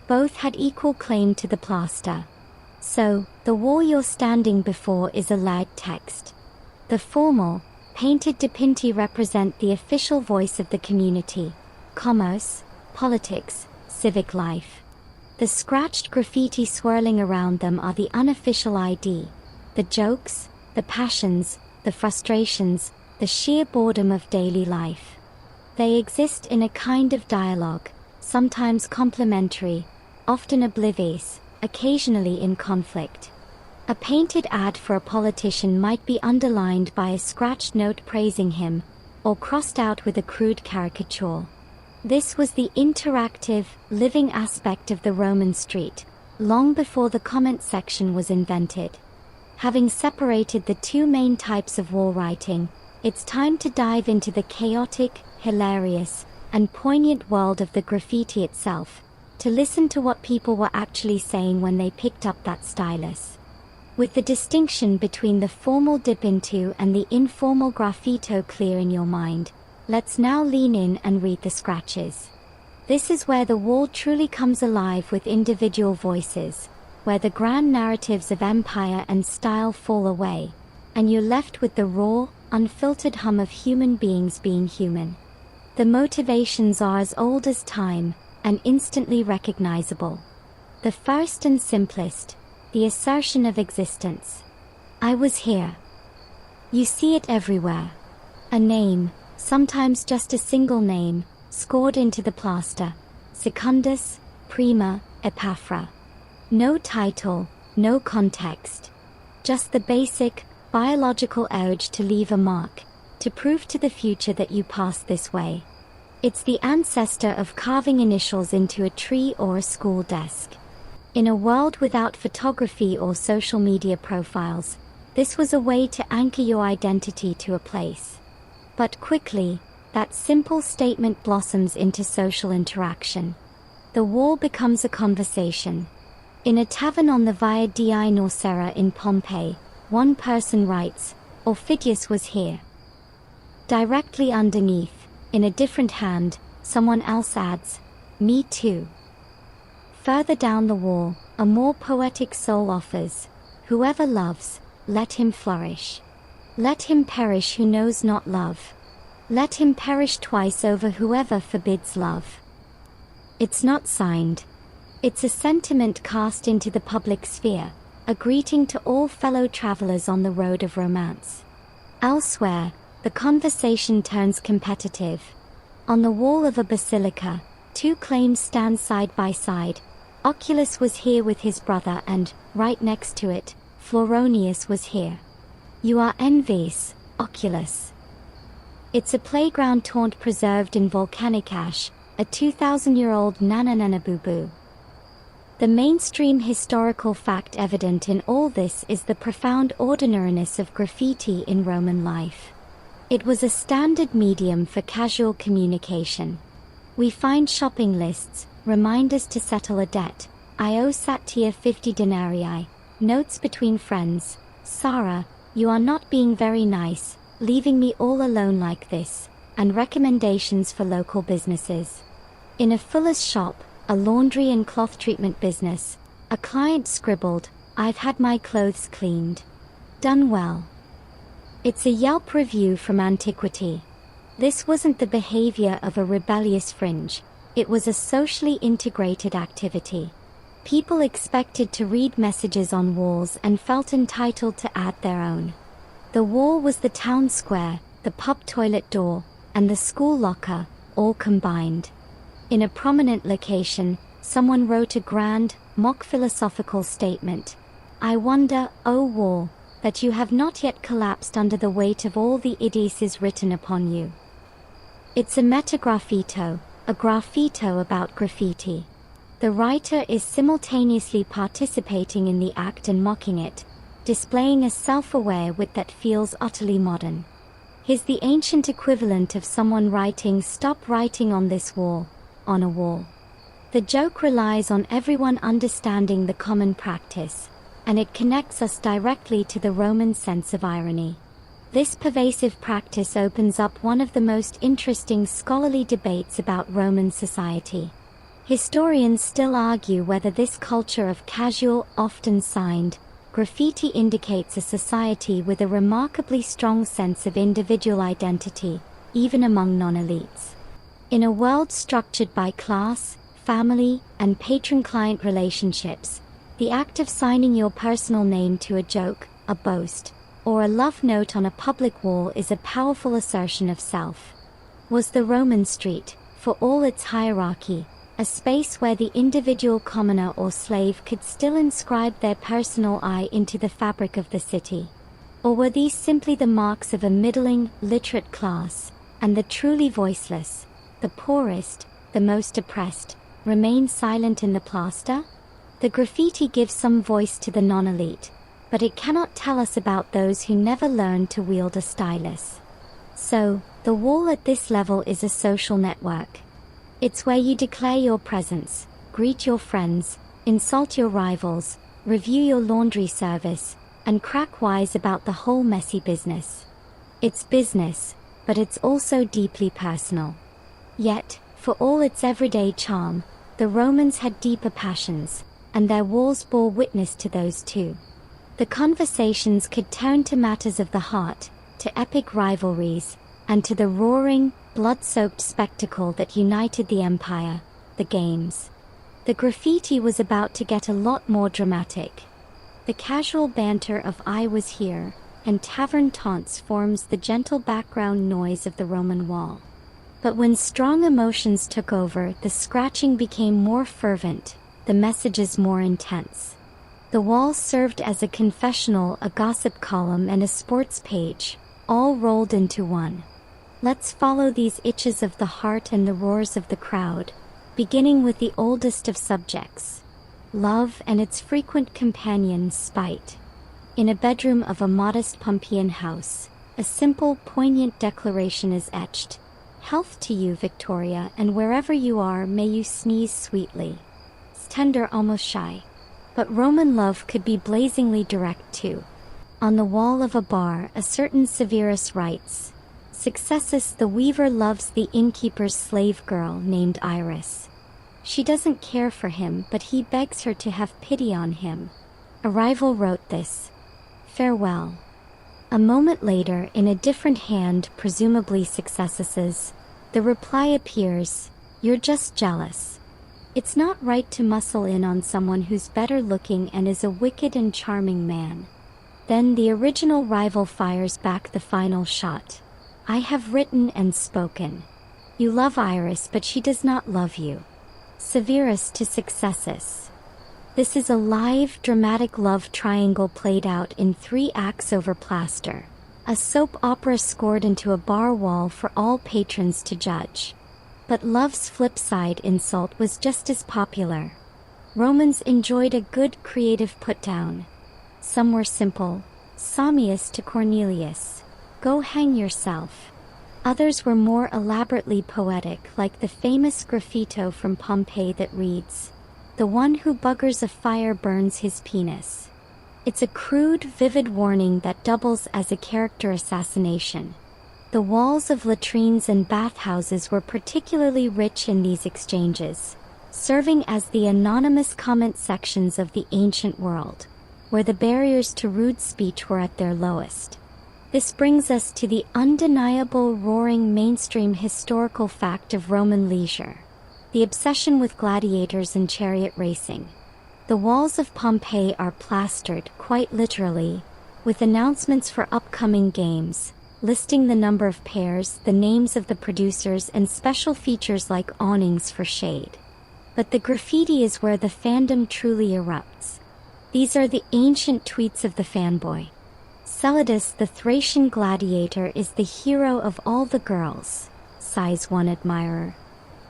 Both had equal claim to the plaster. So, the wall you're standing before is a lagged text. The formal, painted dipinti represent the official voice of the community, commerce, politics, civic life. The scratched graffiti swirling around them are the unofficial ID, the jokes, the passions, the frustrations, the sheer boredom of daily life. They exist in a kind of dialogue, sometimes complementary, often oblivious, occasionally in conflict. A painted ad for a politician might be underlined by a scratched note praising him, or crossed out with a crude caricature. This was the interactive, living aspect of the Roman street, long before the comment section was invented. Having separated the two main types of wall writing, it's time to dive into the chaotic, hilarious, and poignant world of the graffiti itself, to listen to what people were actually saying when they picked up that stylus. With the distinction between the formal dip into and the informal graffito clear in your mind, let's now lean in and read the scratches. This is where the wall truly comes alive with individual voices, where the grand narratives of empire and style fall away, and you're left with the raw, unfiltered hum of human beings being human. The motivations are as old as time, and instantly recognizable. The first and simplest, the assertion of existence. I was here. You see it everywhere. A name, sometimes just a single name, scored into the plaster. Secundus, prima, epaphra. No title, no context. Just the basic, biological urge to leave a mark, to prove to the future that you passed this way. It's the ancestor of carving initials into a tree or a school desk. In a world without photography or social media profiles, this was a way to anchor your identity to a place. But quickly, that simple statement blossoms into social interaction. The wall becomes a conversation. In a tavern on the Via di Norsera in Pompeii, one person writes, "Orphidius was here." Directly underneath, in a different hand, someone else adds, "Me too." Further down the wall, a more poetic soul offers, "Whoever loves, let him flourish. Let him perish who knows not love. Let him perish twice over whoever forbids love." It's not signed. It's a sentiment cast into the public sphere, a greeting to all fellow travelers on the road of romance. Elsewhere, the conversation turns competitive. On the wall of a basilica, two claims stand side by side. Oculus was here with his brother and, right next to it, Floronius was here. You are envious, Oculus. It's a playground taunt preserved in volcanic ash, a 2,000-year-old nanananabubu. The mainstream historical fact evident in all this is the profound ordinariness of graffiti in Roman life. It was a standard medium for casual communication. We find shopping lists, reminders to settle a debt, "I owe Satya 50 denarii," notes between friends, "Sarah, you are not being very nice, leaving me all alone like this," and recommendations for local businesses. In a fuller's shop, a laundry and cloth treatment business, a client scribbled, "I've had my clothes cleaned. Done well." It's a Yelp review from antiquity. This wasn't the behavior of a rebellious fringe, it was a socially integrated activity. People expected to read messages on walls and felt entitled to add their own. The wall was the town square, the pub toilet door, and the school locker, all combined. In a prominent location, someone wrote a grand, mock philosophical statement. "I wonder, O wall, that you have not yet collapsed under the weight of all the idiocies written upon you." It's a metagraffito, a graffito about graffiti. The writer is simultaneously participating in the act and mocking it, displaying a self-aware wit that feels utterly modern. He's the ancient equivalent of someone writing, "Stop writing on this wall," on a wall. The joke relies on everyone understanding the common practice, and it connects us directly to the Roman sense of irony. This pervasive practice opens up one of the most interesting scholarly debates about Roman society. Historians still argue whether this culture of casual, often signed, graffiti indicates a society with a remarkably strong sense of individual identity, even among non-elites. In a world structured by class, family, and patron-client relationships, the act of signing your personal name to a joke, a boast, or a love note on a public wall is a powerful assertion of self. Was the Roman street, for all its hierarchy, a space where the individual commoner or slave could still inscribe their personal I into the fabric of the city? Or were these simply the marks of a middling, literate class, and the truly voiceless, the poorest, the most oppressed, remain silent in the plaster? The graffiti gives some voice to the non-elite, but it cannot tell us about those who never learned to wield a stylus. So, the wall at this level is a social network. It's where you declare your presence, greet your friends, insult your rivals, review your laundry service, and crack wise about the whole messy business. It's business, but it's also deeply personal. Yet, for all its everyday charm, the Romans had deeper passions, and their walls bore witness to those too. The conversations could turn to matters of the heart, to epic rivalries, and to the roaring, blood-soaked spectacle that united the empire, the games. The graffiti was about to get a lot more dramatic. The casual banter of "I was here" and tavern taunts forms the gentle background noise of the Roman wall. But when strong emotions took over, the scratching became more fervent, the messages more intense. The wall served as a confessional, a gossip column, and a sports page, all rolled into one. Let's follow these itches of the heart and the roars of the crowd, beginning with the oldest of subjects, love and its frequent companion, spite. In a bedroom of a modest Pompeian house, a simple, poignant declaration is etched: "Health to you, Victoria, and wherever you are, may you sneeze sweetly." It's tender, almost shy. But Roman love could be blazingly direct too. On the wall of a bar, a certain Severus writes, "Successus, the weaver loves the innkeeper's slave girl named Iris. She doesn't care for him, but he begs her to have pity on him." A rival wrote this. Farewell. A moment later, in a different hand, presumably Successus's, the reply appears, "You're just jealous. It's not right to muscle in on someone who's better looking and is a wicked and charming man." Then the original rival fires back the final shot. "I have written and spoken. You love Iris, but she does not love you." Severus to Successus. This is a live, dramatic love triangle played out in 3 acts over plaster. A soap opera scored into a bar wall for all patrons to judge. But love's flip side, insult, was just as popular. Romans enjoyed a good creative put-down. Some were simple: Samius to Cornelius, "Go hang yourself." Others were more elaborately poetic, like the famous graffito from Pompeii that reads, "The one who buggers a fire burns his penis." It's a crude, vivid warning that doubles as a character assassination. The walls of latrines and bathhouses were particularly rich in these exchanges, serving as the anonymous comment sections of the ancient world, where the barriers to rude speech were at their lowest. This brings us to the undeniable, roaring mainstream historical fact of Roman leisure: the obsession with gladiators and chariot racing. The walls of Pompeii are plastered, quite literally, with announcements for upcoming games, listing the number of pairs, the names of the producers, and special features like awnings for shade. But the graffiti is where the fandom truly erupts. These are the ancient tweets of the fanboy. Celadus, the Thracian gladiator, is the hero of all the girls, sighs one admirer.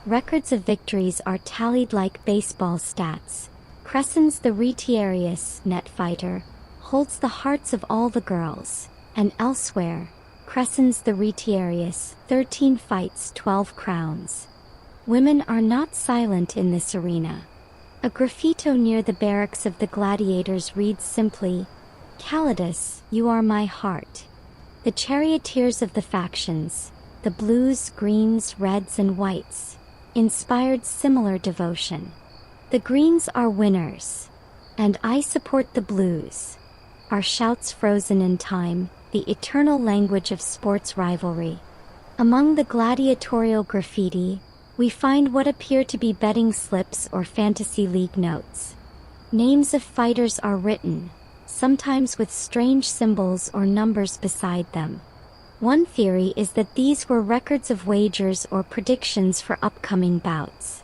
Records of victories are tallied like baseball stats. Crescens, the retiarius net fighter, holds the hearts of all the girls, and elsewhere, Crescens the retiarius, 13 fights, 12 crowns. Women are not silent in this arena. A graffito near the barracks of the gladiators reads simply, "Calidus, you are my heart." The charioteers of the factions, the blues, greens, reds, and whites, inspired similar devotion. "The greens are winners, and I support the blues," are shouts frozen in time, the eternal language of sports rivalry. Among the gladiatorial graffiti, we find what appear to be betting slips or fantasy league notes. Names of fighters are written, sometimes with strange symbols or numbers beside them. One theory is that these were records of wagers or predictions for upcoming bouts.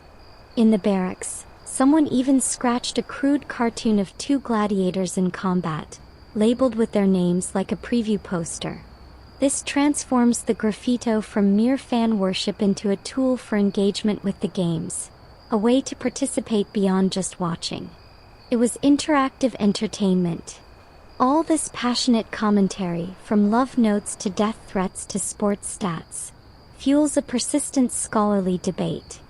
In the barracks, someone even scratched a crude cartoon of 2 gladiators in combat, labeled with their names like a preview poster. This transforms the graffito from mere fan worship into a tool for engagement with the games, a way to participate beyond just watching. It was interactive entertainment. All this passionate commentary, from love notes to death threats to sports stats, fuels a persistent scholarly debate.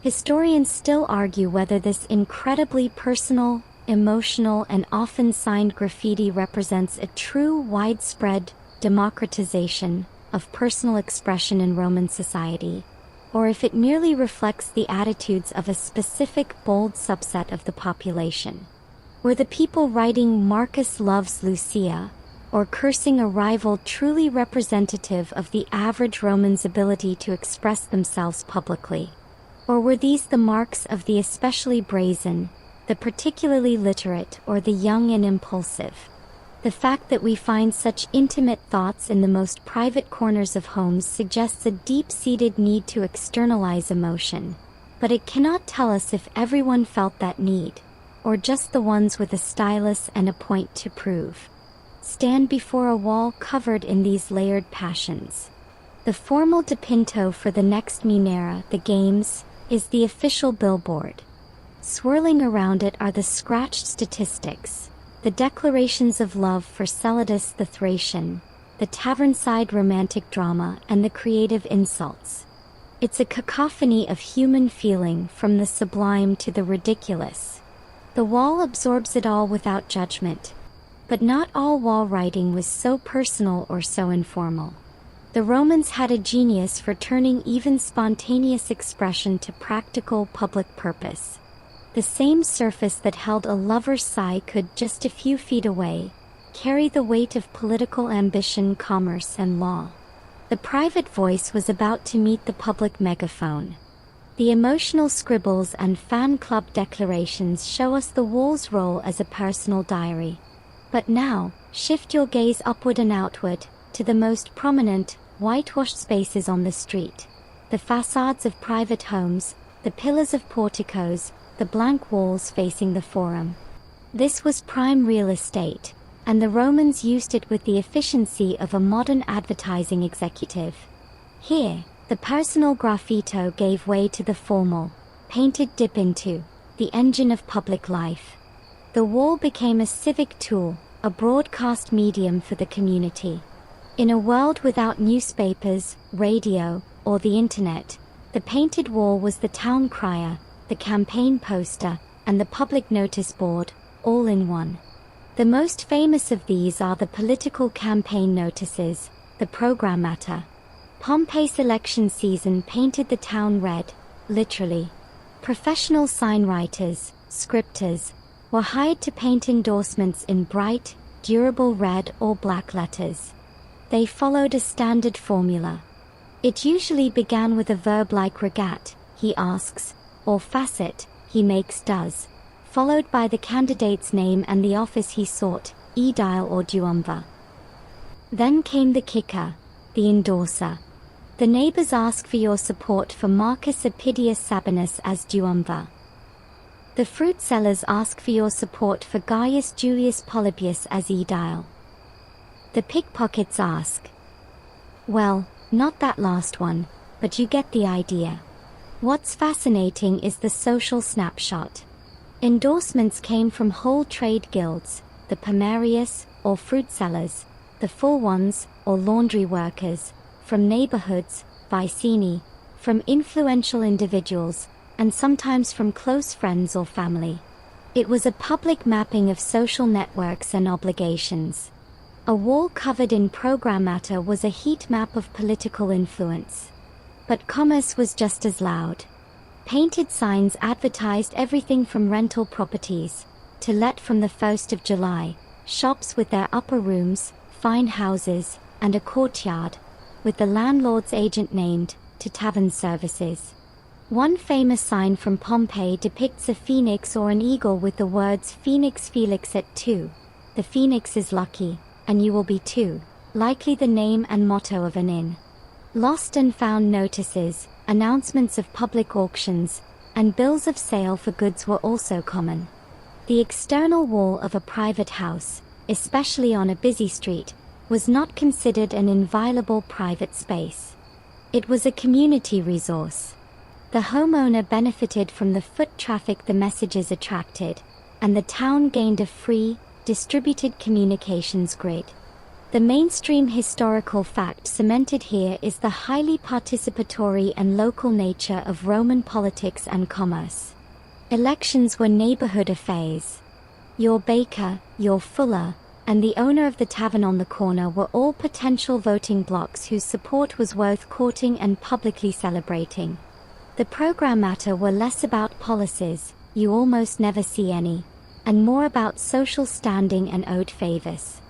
Historians still argue whether this incredibly personal, emotional, and often signed graffiti represents a true widespread democratization of personal expression in Roman society, or if it merely reflects the attitudes of a specific bold subset of the population. Were the people writing "Marcus loves Lucia" or cursing a rival truly representative of the average Roman's ability to express themselves publicly? Or were these the marks of the especially brazen, the particularly literate, or the young and impulsive? The fact that we find such intimate thoughts in the most private corners of homes suggests a deep-seated need to externalize emotion, but it cannot tell us if everyone felt that need, or just the ones with a stylus and a point to prove. Stand before a wall covered in these layered passions. The formal dipinto for the next Minera, the games, is the official billboard. Swirling around it are the scratched statistics, the declarations of love for Celadus the Thracian, the tavern-side romantic drama, and the creative insults. It's a cacophony of human feeling, from the sublime to the ridiculous. The wall absorbs it all without judgment. But not all wall writing was so personal or so informal. The Romans had a genius for turning even spontaneous expression to practical public purpose. The same surface that held a lover's sigh could, just a few feet away, carry the weight of political ambition, commerce, and law. The private voice was about to meet the public megaphone. The emotional scribbles and fan club declarations show us the wall's role as a personal diary. But now, shift your gaze upward and outward, to the most prominent, whitewashed spaces on the street. The facades of private homes, the pillars of porticos, the blank walls facing the forum. This was prime real estate, and the Romans used it with the efficiency of a modern advertising executive. Here, the personal graffito gave way to the formal, painted dipinto, the engine of public life. The wall became a civic tool, a broadcast medium for the community. In a world without newspapers, radio, or the internet, the painted wall was the town crier, the campaign poster, and the public notice board, all in one. The most famous of these are the political campaign notices, the programmata. Pompeii's election season painted the town red, literally. Professional sign writers, scripters, were hired to paint endorsements in bright, durable red or black letters. They followed a standard formula. It usually began with a verb like regat, he asks, or facet, he makes does, followed by the candidate's name and the office he sought, aedile or duumvir. Then came the kicker, the endorser. The neighbors ask for your support for Marcus Appidius Sabinus as duumvir. The fruit sellers ask for your support for Gaius Julius Polybius as aedile. The pickpockets ask. Well, not that last one, but you get the idea. What's fascinating is the social snapshot. Endorsements came from whole trade guilds, the pomarius, or fruit sellers, the full ones, or laundry workers, from neighborhoods, vicini, from influential individuals, and sometimes from close friends or family. It was a public mapping of social networks and obligations. A wall covered in programmata was a heat map of political influence. But commerce was just as loud. Painted signs advertised everything from rental properties, to let from the 1st of July, shops with their upper rooms, fine houses, and a courtyard, with the landlord's agent named, to tavern services. One famous sign from Pompeii depicts a phoenix or an eagle with the words Phoenix Felix et tu. The phoenix is lucky, and you will be too, likely the name and motto of an inn. Lost and found notices, announcements of public auctions, and bills of sale for goods were also common. The external wall of a private house, especially on a busy street, was not considered an inviolable private space. It was a community resource. The homeowner benefited from the foot traffic the messages attracted, and the town gained a free, distributed communications grid. The mainstream historical fact cemented here is the highly participatory and local nature of Roman politics and commerce. Elections were neighborhood affairs. Your baker, your fuller, and the owner of the tavern on the corner were all potential voting blocs whose support was worth courting and publicly celebrating. The programmata were less about policies, you almost never see any, and more about social standing and owed favors.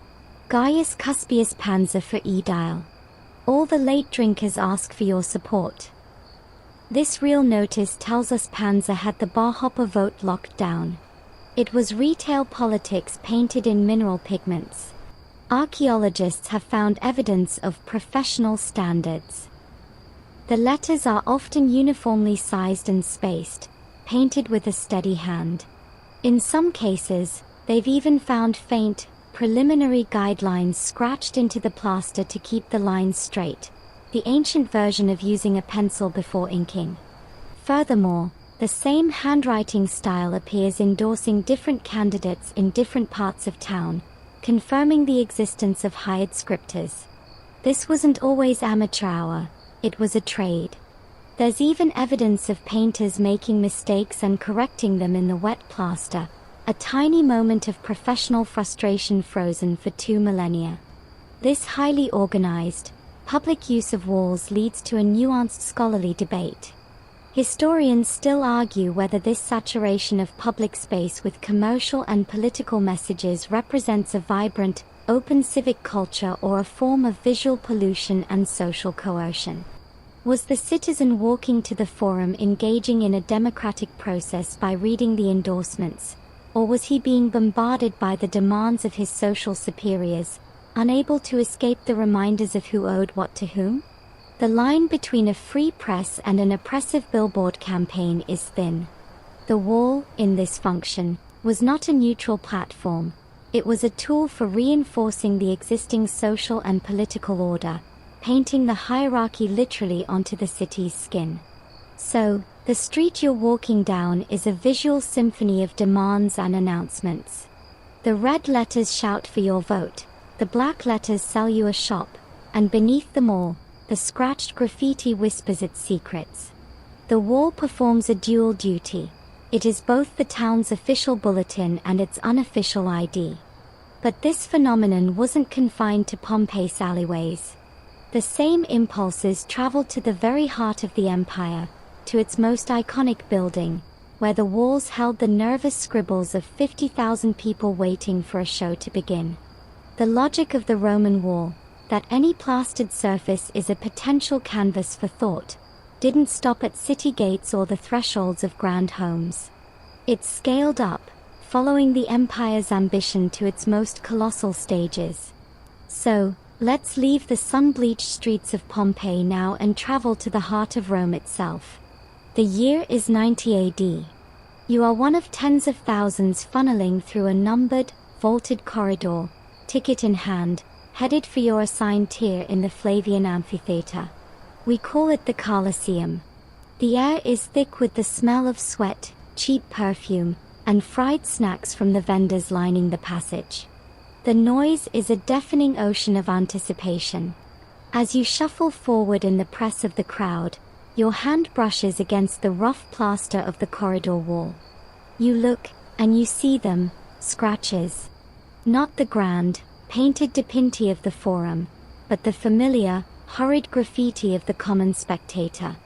Gaius Cuspius Panzer for Edile. All the late drinkers ask for your support. This real notice tells us Panzer had the barhopper vote locked down. It was retail politics painted in mineral pigments. Archaeologists have found evidence of professional standards. The letters are often uniformly sized and spaced, painted with a steady hand. In some cases, they've even found faint, preliminary guidelines scratched into the plaster to keep the lines straight, the ancient version of using a pencil before inking. Furthermore, the same handwriting style appears endorsing different candidates in different parts of town, confirming the existence of hired scripters. This wasn't always amateur hour, it was a trade. There's even evidence of painters making mistakes and correcting them in the wet plaster, a tiny moment of professional frustration frozen for 2 millennia. This highly organized, public use of walls leads to a nuanced scholarly debate. Historians still argue whether this saturation of public space with commercial and political messages represents a vibrant, open civic culture or a form of visual pollution and social coercion. Was the citizen walking to the forum engaging in a democratic process by reading the endorsements, or was he being bombarded by the demands of his social superiors, unable to escape the reminders of who owed what to whom? The line between a free press and an oppressive billboard campaign is thin. The wall, in this function, was not a neutral platform. It was a tool for reinforcing the existing social and political order, painting the hierarchy literally onto the city's skin. So, the street you're walking down is a visual symphony of demands and announcements. The red letters shout for your vote, the black letters sell you a shop, and beneath them all, the scratched graffiti whispers its secrets. The wall performs a dual duty. It is both the town's official bulletin and its unofficial ID. But this phenomenon wasn't confined to Pompeii's alleyways. The same impulses traveled to the very heart of the empire, to its most iconic building, where the walls held the nervous scribbles of 50,000 people waiting for a show to begin. The logic of the Roman wall, that any plastered surface is a potential canvas for thought, didn't stop at city gates or the thresholds of grand homes. It scaled up, following the empire's ambition to its most colossal stages. So, let's leave the sun-bleached streets of Pompeii now and travel to the heart of Rome itself. The year is 90 AD. You are one of tens of thousands funneling through a numbered, vaulted corridor, ticket in hand, headed for your assigned tier in the Flavian amphitheater. We call it the Colosseum. The air is thick with the smell of sweat, cheap perfume, and fried snacks from the vendors lining the passage. The noise is a deafening ocean of anticipation. As you shuffle forward in the press of the crowd, your hand brushes against the rough plaster of the corridor wall. You look, and you see them, scratches. Not the grand, painted dipinti of the forum, but the familiar, hurried graffiti of the common spectator.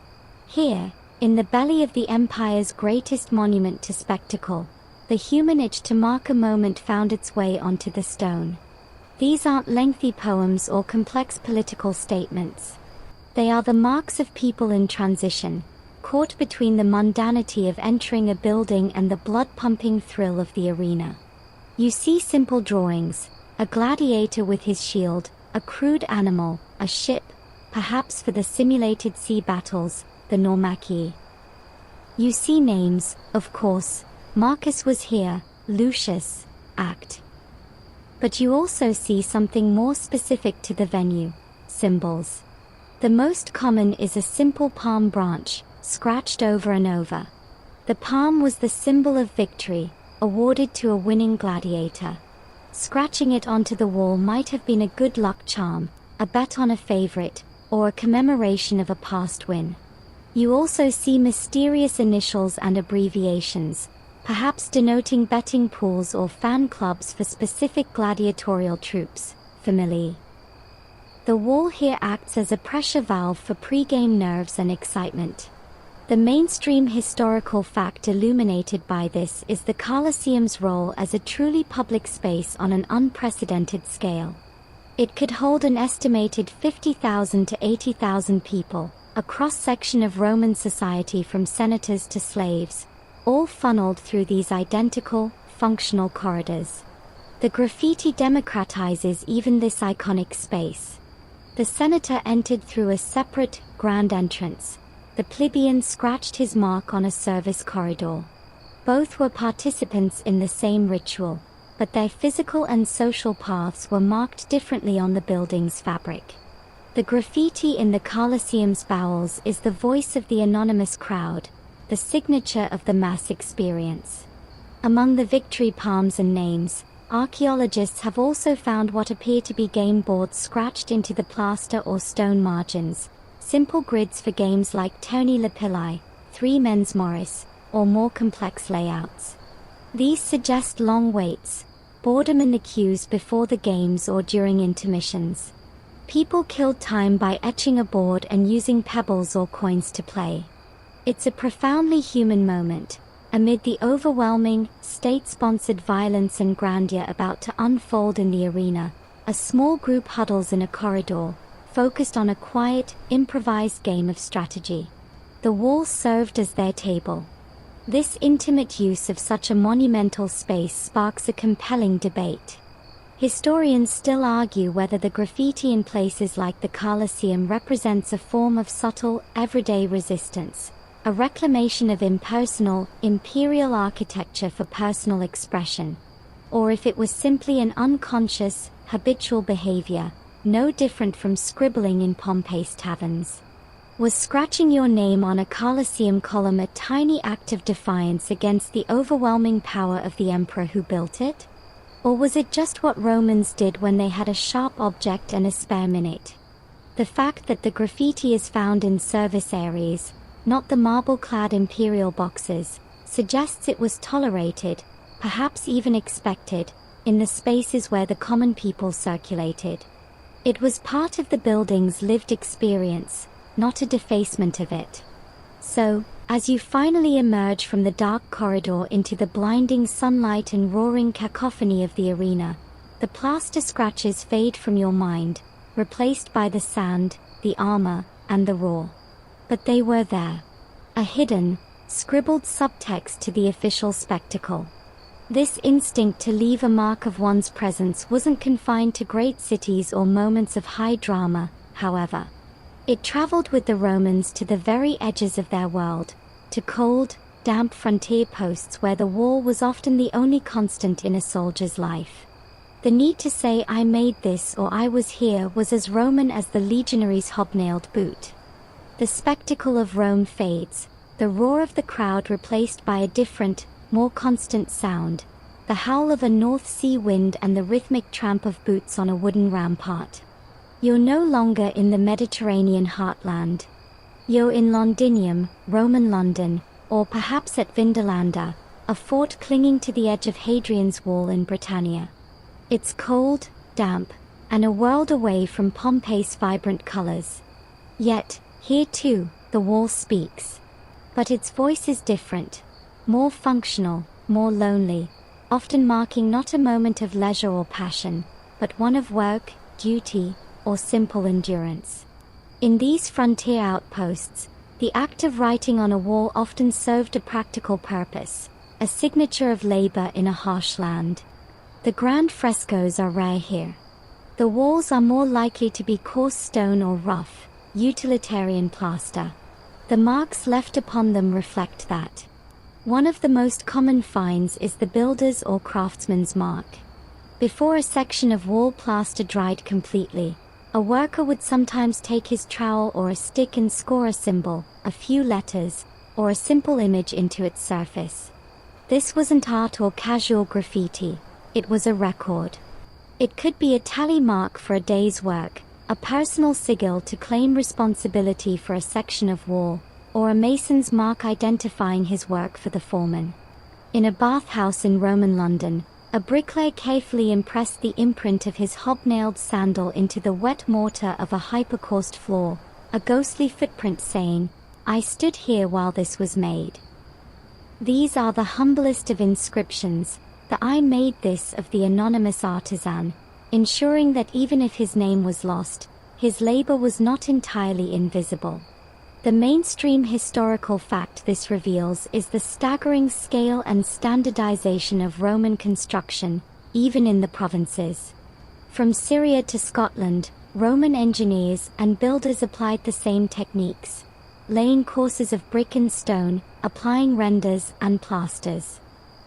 Here, in the belly of the empire's greatest monument to spectacle, the human itch to mark a moment found its way onto the stone. These aren't lengthy poems or complex political statements. They are the marks of people in transition, caught between the mundanity of entering a building and the blood-pumping thrill of the arena. You see simple drawings, a gladiator with his shield, a crude animal, a ship, perhaps for the simulated sea battles, the Normachi. You see names, of course, Marcus was here, Lucius, Act. But you also see something more specific to the venue, symbols. The most common is a simple palm branch, scratched over and over. The palm was the symbol of victory, awarded to a winning gladiator. Scratching it onto the wall might have been a good luck charm, a bet on a favorite, or a commemoration of a past win. You also see mysterious initials and abbreviations, perhaps denoting betting pools or fan clubs for specific gladiatorial troops, familiae. The wall here acts as a pressure valve for pre-game nerves and excitement. The mainstream historical fact illuminated by this is the Colosseum's role as a truly public space on an unprecedented scale. It could hold an estimated 50,000 to 80,000 people, a cross-section of Roman society from senators to slaves, all funneled through these identical, functional corridors. The graffiti democratizes even this iconic space. The senator entered through a separate, grand entrance. The plebeian scratched his mark on a service corridor. Both were participants in the same ritual, but their physical and social paths were marked differently on the building's fabric. The graffiti in the Colosseum's bowels is the voice of the anonymous crowd, the signature of the mass experience. Among the victory palms and names, archaeologists have also found what appear to be game boards scratched into the plaster or stone margins, simple grids for games like Tony Lapilli, Three Men's Morris, or more complex layouts. These suggest long waits, boredom in the queues before the games or during intermissions. People killed time by etching a board and using pebbles or coins to play. It's a profoundly human moment, amid the overwhelming, state-sponsored violence and grandeur about to unfold in the arena. A small group huddles in a corridor, focused on a quiet, improvised game of strategy. The wall served as their table. This intimate use of such a monumental space sparks a compelling debate. Historians still argue whether the graffiti in places like the Colosseum represents a form of subtle, everyday resistance, a reclamation of impersonal, imperial architecture for personal expression, or if it was simply an unconscious, habitual behavior, no different from scribbling in Pompeii's taverns. Was scratching your name on a Colosseum column a tiny act of defiance against the overwhelming power of the emperor who built it? Or was it just what Romans did when they had a sharp object and a spare minute? The fact that the graffiti is found in service areas, not the marble-clad imperial boxes, suggests it was tolerated, perhaps even expected, in the spaces where the common people circulated. It was part of the building's lived experience, not a defacement of it. So, as you finally emerge from the dark corridor into the blinding sunlight and roaring cacophony of the arena, the plaster scratches fade from your mind, replaced by the sand, the armor, and the roar. But they were there. A hidden, scribbled subtext to the official spectacle. This instinct to leave a mark of one's presence wasn't confined to great cities or moments of high drama, however. It traveled with the Romans to the very edges of their world, to cold, damp frontier posts where the wall was often the only constant in a soldier's life. The need to say "I made this" or "I was here" was as Roman as the legionary's hobnailed boot. The spectacle of Rome fades, the roar of the crowd replaced by a different, more constant sound, the howl of a North Sea wind and the rhythmic tramp of boots on a wooden rampart. You're no longer in the Mediterranean heartland. You're in Londinium, Roman London, or perhaps at Vindolanda, a fort clinging to the edge of Hadrian's Wall in Britannia. It's cold, damp, and a world away from Pompeii's vibrant colors. Yet, here too, the wall speaks. But its voice is different, more functional, more lonely, often marking not a moment of leisure or passion, but one of work, duty, or simple endurance. In these frontier outposts, the act of writing on a wall often served a practical purpose, a signature of labor in a harsh land. The grand frescoes are rare here. The walls are more likely to be coarse stone or rough, utilitarian plaster. The marks left upon them reflect that. One of the most common finds is the builder's or craftsman's mark. Before a section of wall plaster dried completely, a worker would sometimes take his trowel or a stick and score a symbol, a few letters, or a simple image into its surface. This wasn't art or casual graffiti, it was a record. It could be a tally mark for a day's work, a personal sigil to claim responsibility for a section of wall, or a mason's mark identifying his work for the foreman. In a bathhouse in Roman London, a bricklayer carefully impressed the imprint of his hobnailed sandal into the wet mortar of a hypercaust floor, a ghostly footprint saying, "I stood here while this was made." These are the humblest of inscriptions, the "I made this" of the anonymous artisan, ensuring that even if his name was lost, his labor was not entirely invisible. The mainstream historical fact this reveals is the staggering scale and standardization of Roman construction, even in the provinces. From Syria to Scotland, Roman engineers and builders applied the same techniques, laying courses of brick and stone, applying renders and plasters.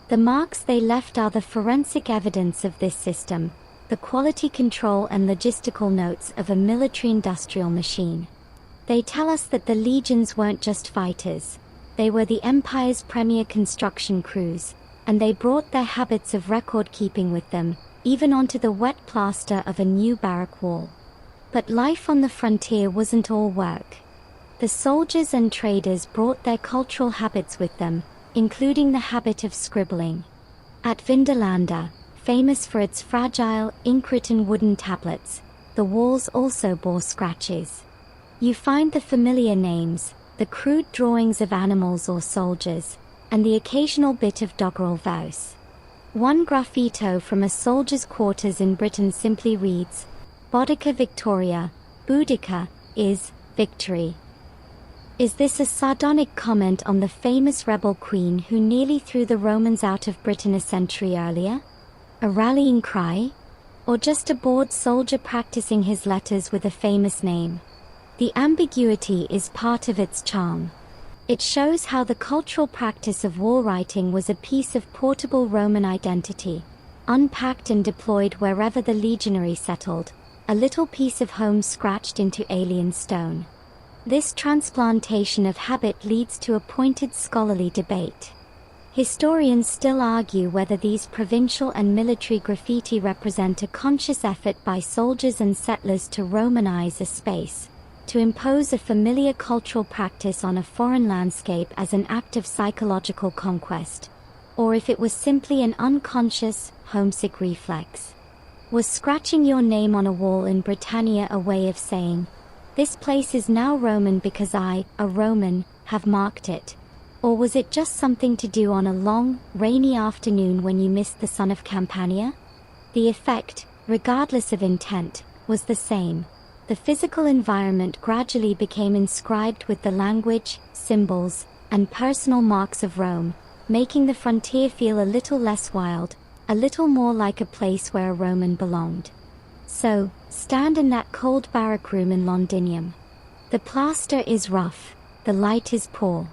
The marks they left are the forensic evidence of this system, the quality control and logistical notes of a military-industrial machine. They tell us that the legions weren't just fighters, they were the empire's premier construction crews, and they brought their habits of record-keeping with them, even onto the wet plaster of a new barrack wall. But life on the frontier wasn't all work. The soldiers and traders brought their cultural habits with them, including the habit of scribbling. At Vindolanda, famous for its fragile, ink-written wooden tablets, the walls also bore scratches. You find the familiar names, the crude drawings of animals or soldiers, and the occasional bit of doggerel verse. One graffito from a soldier's quarters in Britain simply reads, Boudica Victoria, Boudica, is, victory. Is this a sardonic comment on the famous rebel queen who nearly threw the Romans out of Britain a century earlier? A rallying cry? Or just a bored soldier practicing his letters with a famous name? The ambiguity is part of its charm. It shows how the cultural practice of wall writing was a piece of portable Roman identity, unpacked and deployed wherever the legionary settled, a little piece of home scratched into alien stone. This transplantation of habit leads to a pointed scholarly debate. Historians still argue whether these provincial and military graffiti represent a conscious effort by soldiers and settlers to Romanize a space, to impose a familiar cultural practice on a foreign landscape as an act of psychological conquest, or if it was simply an unconscious, homesick reflex. Was scratching your name on a wall in Britannia a way of saying, this place is now Roman because I, a Roman, have marked it? Or was it just something to do on a long, rainy afternoon when you missed the sun of Campania? The effect, regardless of intent, was the same. The physical environment gradually became inscribed with the language, symbols, and personal marks of Rome, making the frontier feel a little less wild, a little more like a place where a Roman belonged. So, stand in that cold barrack room in Londinium. The plaster is rough, the light is poor.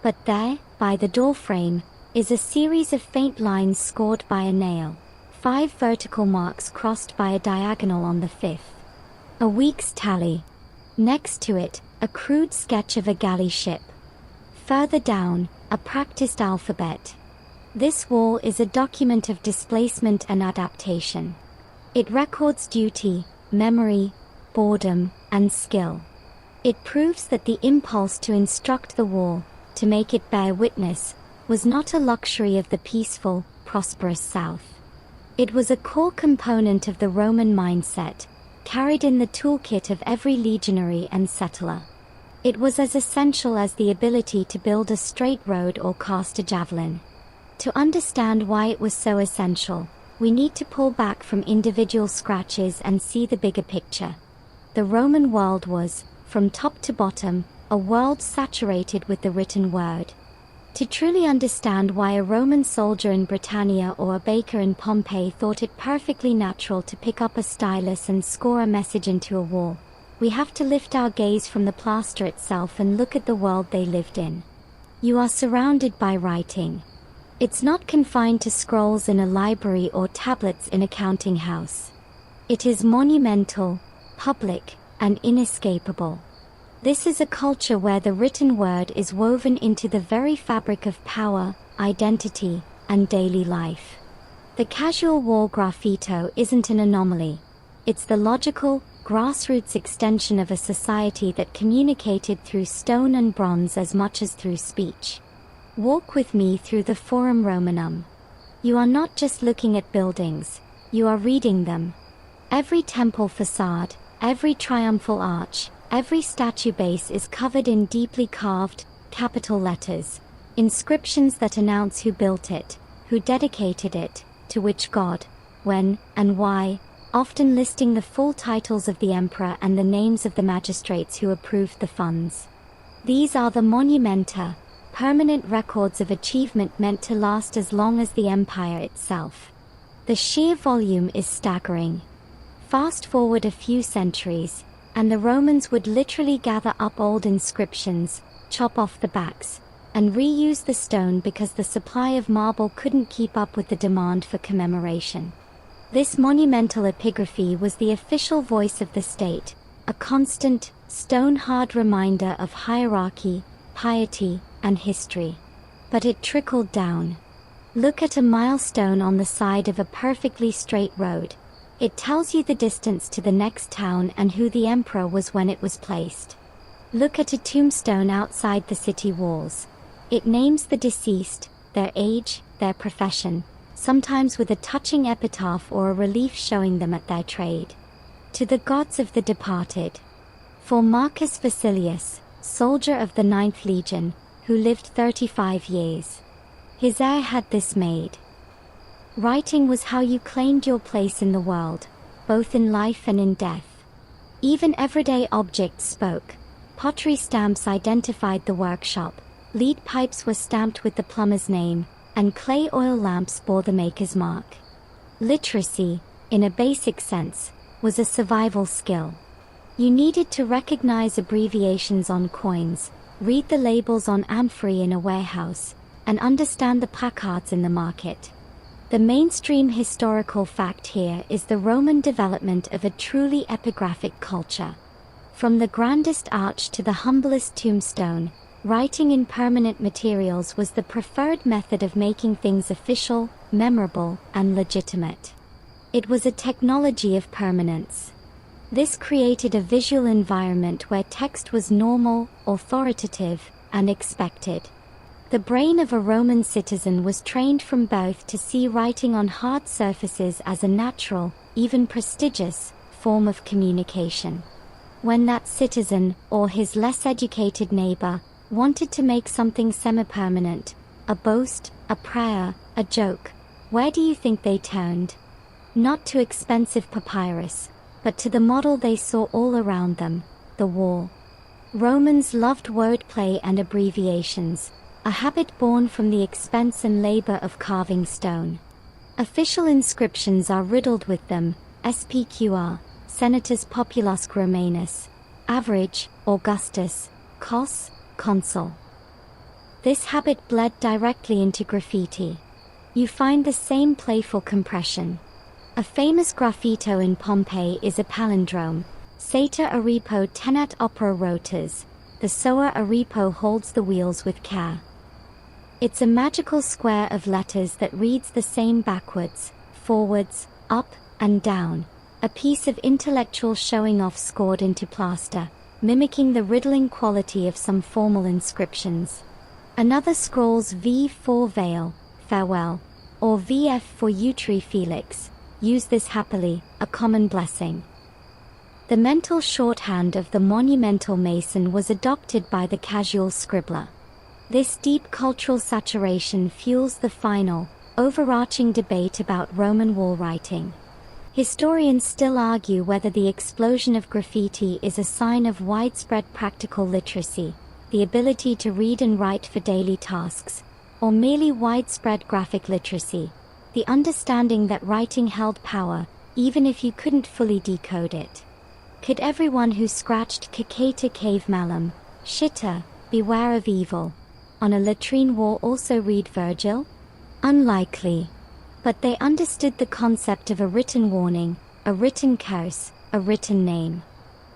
But there, by the doorframe, is a series of faint lines scored by a nail, 5 vertical marks crossed by a diagonal on the 5th. A week's tally. Next to it, a crude sketch of a galley ship. Further down, a practiced alphabet. This wall is a document of displacement and adaptation. It records duty, memory, boredom, and skill. It proves that the impulse to instruct the wall, to make it bear witness, was not a luxury of the peaceful, prosperous South. It was a core component of the Roman mindset, carried in the toolkit of every legionary and settler. It was as essential as the ability to build a straight road or cast a javelin. To understand why it was so essential, we need to pull back from individual scratches and see the bigger picture. The Roman world was, from top to bottom, a world saturated with the written word. To truly understand why a Roman soldier in Britannia or a baker in Pompeii thought it perfectly natural to pick up a stylus and score a message into a wall, we have to lift our gaze from the plaster itself and look at the world they lived in. You are surrounded by writing. It's not confined to scrolls in a library or tablets in a counting house. It is monumental, public, and inescapable. This is a culture where the written word is woven into the very fabric of power, identity, and daily life. The casual wall graffito isn't an anomaly. It's the logical, grassroots extension of a society that communicated through stone and bronze as much as through speech. Walk with me through the Forum Romanum. You are not just looking at buildings, you are reading them. Every temple facade, every triumphal arch, every statue base is covered in deeply carved, capital letters, inscriptions that announce who built it, who dedicated it, to which god, when, and why, often listing the full titles of the emperor and the names of the magistrates who approved the funds. These are the monumenta, permanent records of achievement meant to last as long as the empire itself. The sheer volume is staggering. Fast forward a few centuries, and the Romans would literally gather up old inscriptions, chop off the backs, and reuse the stone because the supply of marble couldn't keep up with the demand for commemoration. This monumental epigraphy was the official voice of the state, a constant, stone-hard reminder of hierarchy, piety, and history. But it trickled down. Look at a milestone on the side of a perfectly straight road. It tells you the distance to the next town and who the emperor was when it was placed. Look at a tombstone outside the city walls. It names the deceased, their age, their profession, sometimes with a touching epitaph or a relief showing them at their trade. To the gods of the departed. For Marcus Basilius, soldier of the 9th Legion, who lived 35 years. His heir had this made. Writing was how you claimed your place in the world, both in life and in death. Even everyday objects spoke. Pottery stamps identified the workshop, lead pipes were stamped with the plumber's name, and clay oil lamps bore the maker's mark. Literacy, in a basic sense, was a survival skill. You needed to recognize abbreviations on coins, read the labels on amphorae in a warehouse, and understand the placards in the market. The mainstream historical fact here is the Roman development of a truly epigraphic culture. From the grandest arch to the humblest tombstone, writing in permanent materials was the preferred method of making things official, memorable, and legitimate. It was a technology of permanence. This created a visual environment where text was normal, authoritative, and expected. The brain of a Roman citizen was trained from birth to see writing on hard surfaces as a natural, even prestigious, form of communication. When that citizen, or his less educated neighbor, wanted to make something semi-permanent, a boast, a prayer, a joke, where do you think they turned? Not to expensive papyrus, but to the model they saw all around them, the wall. Romans loved wordplay and abbreviations, a habit born from the expense and labor of carving stone. Official inscriptions are riddled with them, SPQR, Senatus Populusque Romanus, Average, Augustus, Cos, Consul. This habit bled directly into graffiti. You find the same playful compression. A famous graffito in Pompeii is a palindrome, Sater Aripo tenat opera rotas, the sower Aripo holds the wheels with care. It's a magical square of letters that reads the same backwards, forwards, up, and down, a piece of intellectual showing off scored into plaster, mimicking the riddling quality of some formal inscriptions. Another scrawls V for veil, farewell, or VF for Utri Felix. Use this happily, a common blessing. The mental shorthand of the monumental mason was adopted by the casual scribbler. This deep cultural saturation fuels the final, overarching debate about Roman wall writing. Historians still argue whether the explosion of graffiti is a sign of widespread practical literacy, the ability to read and write for daily tasks, or merely widespread graphic literacy, the understanding that writing held power, even if you couldn't fully decode it. Could everyone who scratched Cicata cave malum, shitta, beware of evil, on a latrine wall also read Virgil? Unlikely. But they understood the concept of a written warning, a written curse, a written name.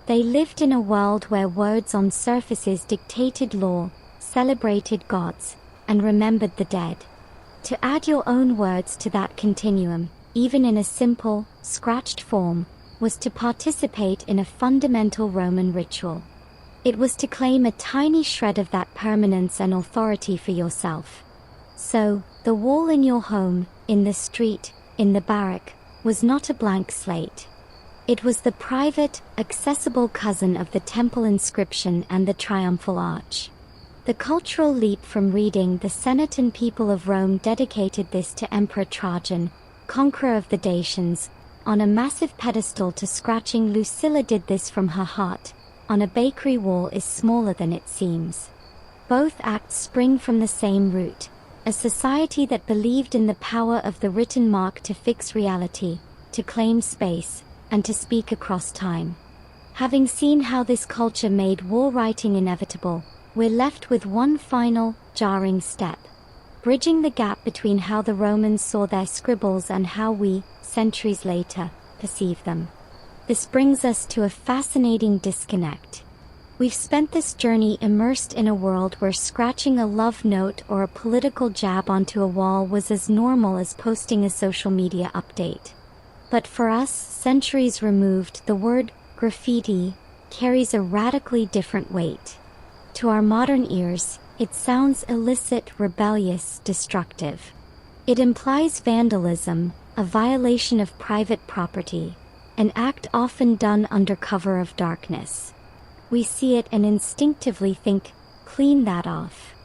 They lived in a world where words on surfaces dictated law, celebrated gods, and remembered the dead. To add your own words to that continuum, even in a simple, scratched form, was to participate in a fundamental Roman ritual. It was to claim a tiny shred of that permanence and authority for yourself. So, the wall in your home, in the street, in the barrack, was not a blank slate. It was the private, accessible cousin of the temple inscription and the triumphal arch. The cultural leap from reading the Senate and people of Rome dedicated this to Emperor Trajan, conqueror of the Dacians, on a massive pedestal to scratching Lucilla did this from her heart, on a bakery wall is smaller than it seems. Both acts spring from the same root, a society that believed in the power of the written mark to fix reality, to claim space, and to speak across time. Having seen how this culture made wall writing inevitable, we're left with one final, jarring step. Bridging the gap between how the Romans saw their scribbles and how we, centuries later, perceive them. This brings us to a fascinating disconnect. We've spent this journey immersed in a world where scratching a love note or a political jab onto a wall was as normal as posting a social media update. But for us, centuries removed, the word graffiti carries a radically different weight. To our modern ears, it sounds illicit, rebellious, destructive. It implies vandalism, a violation of private property, an act often done under cover of darkness. We see it and instinctively think, clean that off.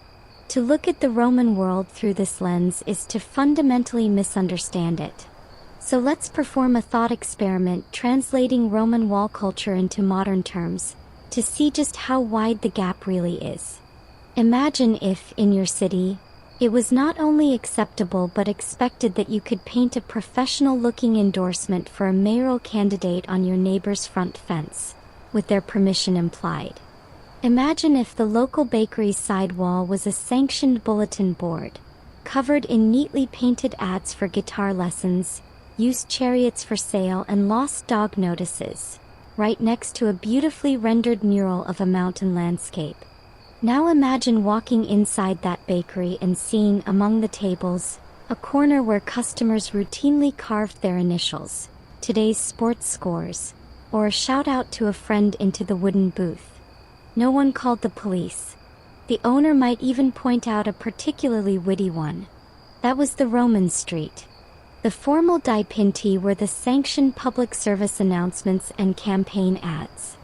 To look at the Roman world through this lens is to fundamentally misunderstand it. So let's perform a thought experiment translating Roman wall culture into modern terms, to see just how wide the gap really is. Imagine if, in your city, it was not only acceptable but expected that you could paint a professional-looking endorsement for a mayoral candidate on your neighbor's front fence, with their permission implied. Imagine if the local bakery's side wall was a sanctioned bulletin board, covered in neatly painted ads for guitar lessons, used chariots for sale, and lost dog notices, right next to a beautifully rendered mural of a mountain landscape. Now imagine walking inside that bakery and seeing among the tables a corner where customers routinely carved their initials, today's sports scores, or a shout out to a friend into the wooden booth. No one called the police. The owner might even point out a particularly witty one. That was the Roman street. The formal dipinti were the sanctioned public service announcements and campaign ads.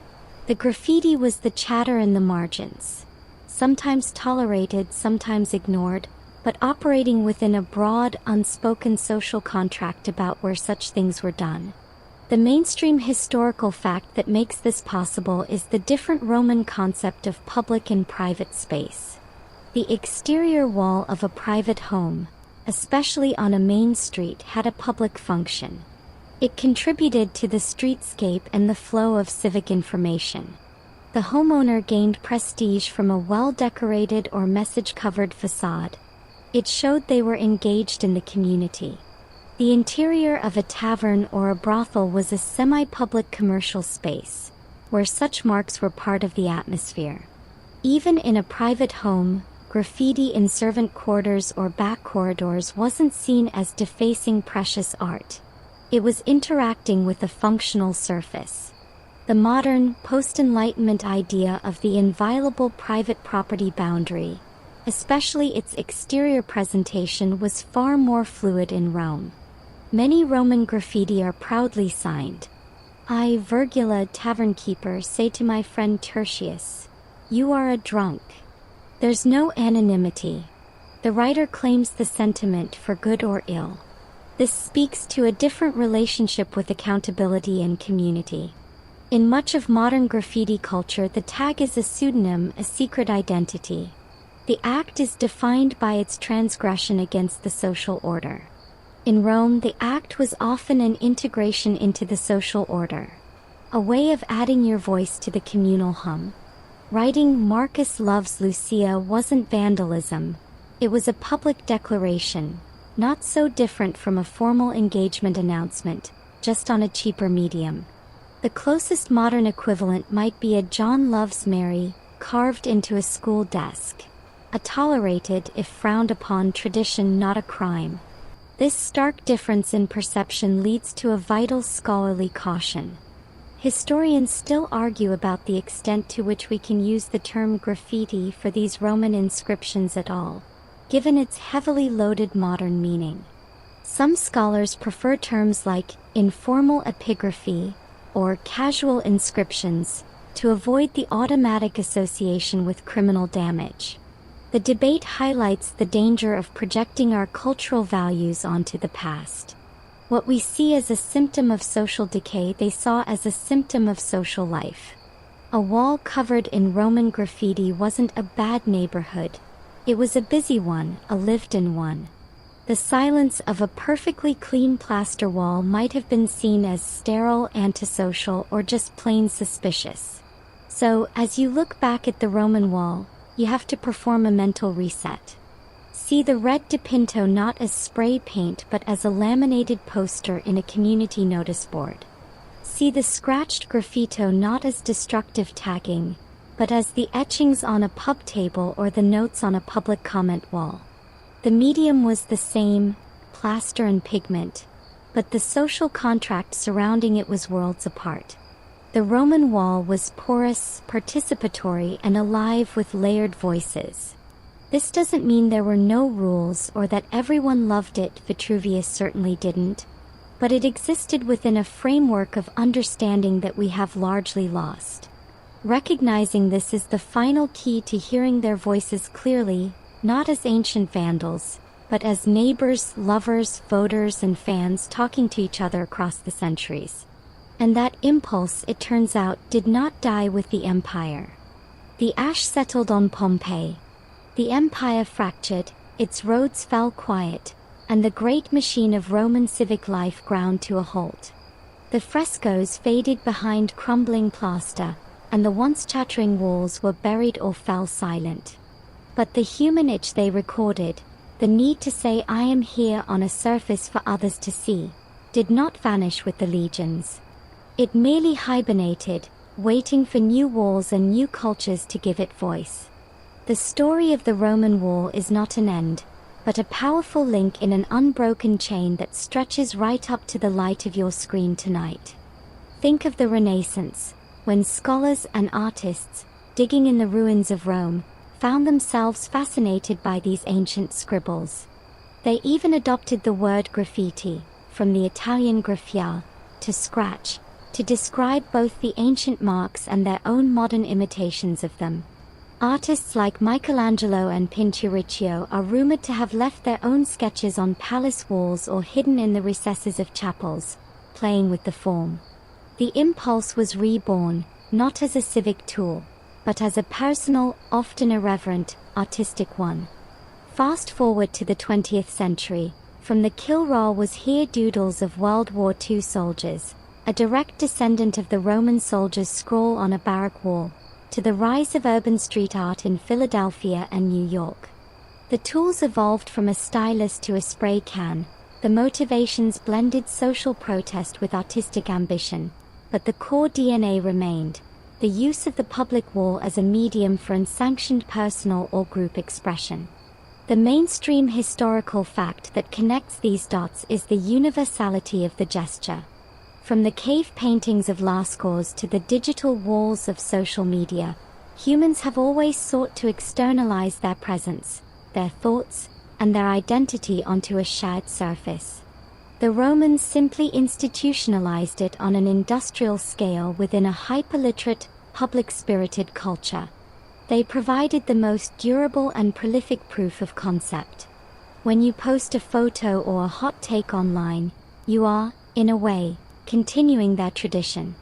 The graffiti was the chatter in the margins, sometimes tolerated, sometimes ignored, but operating within a broad, unspoken social contract about where such things were done. The mainstream historical fact that makes this possible is the different Roman concept of public and private space. The exterior wall of a private home, especially on a main street, had a public function. It contributed to the streetscape and the flow of civic information. The homeowner gained prestige from a well-decorated or message-covered facade. It showed they were engaged in the community. The interior of a tavern or a brothel was a semi-public commercial space, where such marks were part of the atmosphere. Even in a private home, graffiti in servant quarters or back corridors wasn't seen as defacing precious art. It was interacting with a functional surface. The modern, post-Enlightenment idea of the inviolable private property boundary, especially its exterior presentation, was far more fluid in Rome. Many Roman graffiti are proudly signed. I, Virgula, tavern keeper, say to my friend Tertius, you are a drunk. There's no anonymity. The writer claims the sentiment for good or ill. This speaks to a different relationship with accountability and community. In much of modern graffiti culture, the tag is a pseudonym, a secret identity. The act is defined by its transgression against the social order. In Rome, the act was often an integration into the social order, a way of adding your voice to the communal hum. Writing Marcus loves Lucia wasn't vandalism, it was a public declaration, not so different from a formal engagement announcement, just on a cheaper medium. The closest modern equivalent might be a John Loves Mary, carved into a school desk. A tolerated, if frowned upon, tradition, not a crime. This stark difference in perception leads to a vital scholarly caution. Historians still argue about the extent to which we can use the term graffiti for these Roman inscriptions at all, given its heavily loaded modern meaning. Some scholars prefer terms like informal epigraphy or casual inscriptions to avoid the automatic association with criminal damage. The debate highlights the danger of projecting our cultural values onto the past. What we see as a symptom of social decay, they saw as a symptom of social life. A wall covered in Roman graffiti wasn't a bad neighborhood. It was a busy one, a lived-in one. The silence of a perfectly clean plaster wall might have been seen as sterile, antisocial, or just plain suspicious. So, as you look back at the Roman wall, you have to perform a mental reset. See the red dipinto not as spray paint but as a laminated poster in a community notice board. See the scratched graffito not as destructive tagging, but as the etchings on a pub table or the notes on a public comment wall. The medium was the same, plaster and pigment, but the social contract surrounding it was worlds apart. The Roman wall was porous, participatory, and alive with layered voices. This doesn't mean there were no rules or that everyone loved it. Vitruvius certainly didn't, but it existed within a framework of understanding that we have largely lost. Recognizing this is the final key to hearing their voices clearly, not as ancient vandals, but as neighbors, lovers, voters, and fans talking to each other across the centuries. And that impulse, it turns out, did not die with the empire. The ash settled on Pompeii. The empire fractured, its roads fell quiet, and the great machine of Roman civic life ground to a halt. The frescoes faded behind crumbling plaster, and the once chattering walls were buried or fell silent. But the human itch they recorded, the need to say "I am here" on a surface for others to see, did not vanish with the legions. It merely hibernated, waiting for new walls and new cultures to give it voice. The story of the Roman wall is not an end, but a powerful link in an unbroken chain that stretches right up to the light of your screen tonight. Think of the Renaissance, when scholars and artists, digging in the ruins of Rome, found themselves fascinated by these ancient scribbles. They even adopted the word graffiti, from the Italian graffiare, to scratch, to describe both the ancient marks and their own modern imitations of them. Artists like Michelangelo and Pinturicchio are rumored to have left their own sketches on palace walls or hidden in the recesses of chapels, playing with the form. The impulse was reborn, not as a civic tool, but as a personal, often irreverent, artistic one. Fast forward to the 20th century, from the Kilroy was here doodles of World War II soldiers, a direct descendant of the Roman soldier's scrawl on a barrack wall, to the rise of urban street art in Philadelphia and New York. The tools evolved from a stylus to a spray can, the motivations blended social protest with artistic ambition, but the core DNA remained, the use of the public wall as a medium for unsanctioned personal or group expression. The mainstream historical fact that connects these dots is the universality of the gesture. From the cave paintings of Lascaux to the digital walls of social media, humans have always sought to externalize their presence, their thoughts, and their identity onto a shared surface. The Romans simply institutionalized it on an industrial scale within a hyperliterate, public-spirited culture. They provided the most durable and prolific proof of concept. When you post a photo or a hot take online, you are, in a way, continuing that tradition.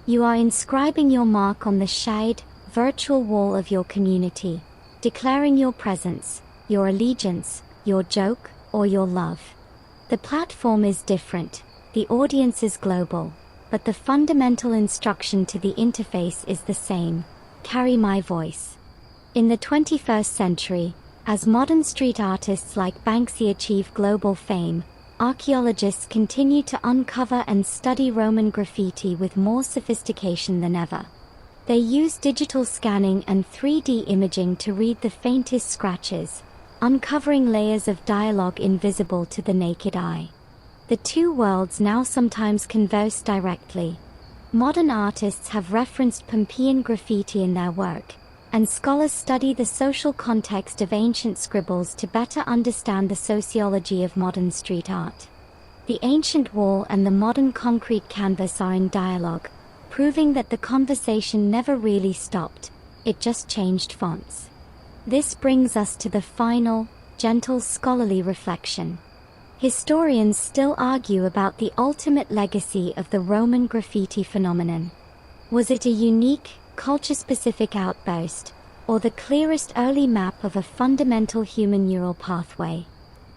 You are inscribing your mark on the shared, virtual wall of your community, declaring your presence, your allegiance, your joke, or your love. The platform is different, the audience is global, but the fundamental instruction to the interface is the same: carry my voice. In the 21st century, as modern street artists like Banksy achieve global fame, archaeologists continue to uncover and study Roman graffiti with more sophistication than ever. They use digital scanning and 3D imaging to read the faintest scratches, uncovering layers of dialogue invisible to the naked eye. The two worlds now sometimes converse directly. Modern artists have referenced Pompeian graffiti in their work, and scholars study the social context of ancient scribbles to better understand the sociology of modern street art. The ancient wall and the modern concrete canvas are in dialogue, proving that the conversation never really stopped, it just changed fonts. This brings us to the final, gentle scholarly reflection. Historians still argue about the ultimate legacy of the Roman graffiti phenomenon. Was it a unique, culture-specific outburst, or the clearest early map of a fundamental human neural pathway?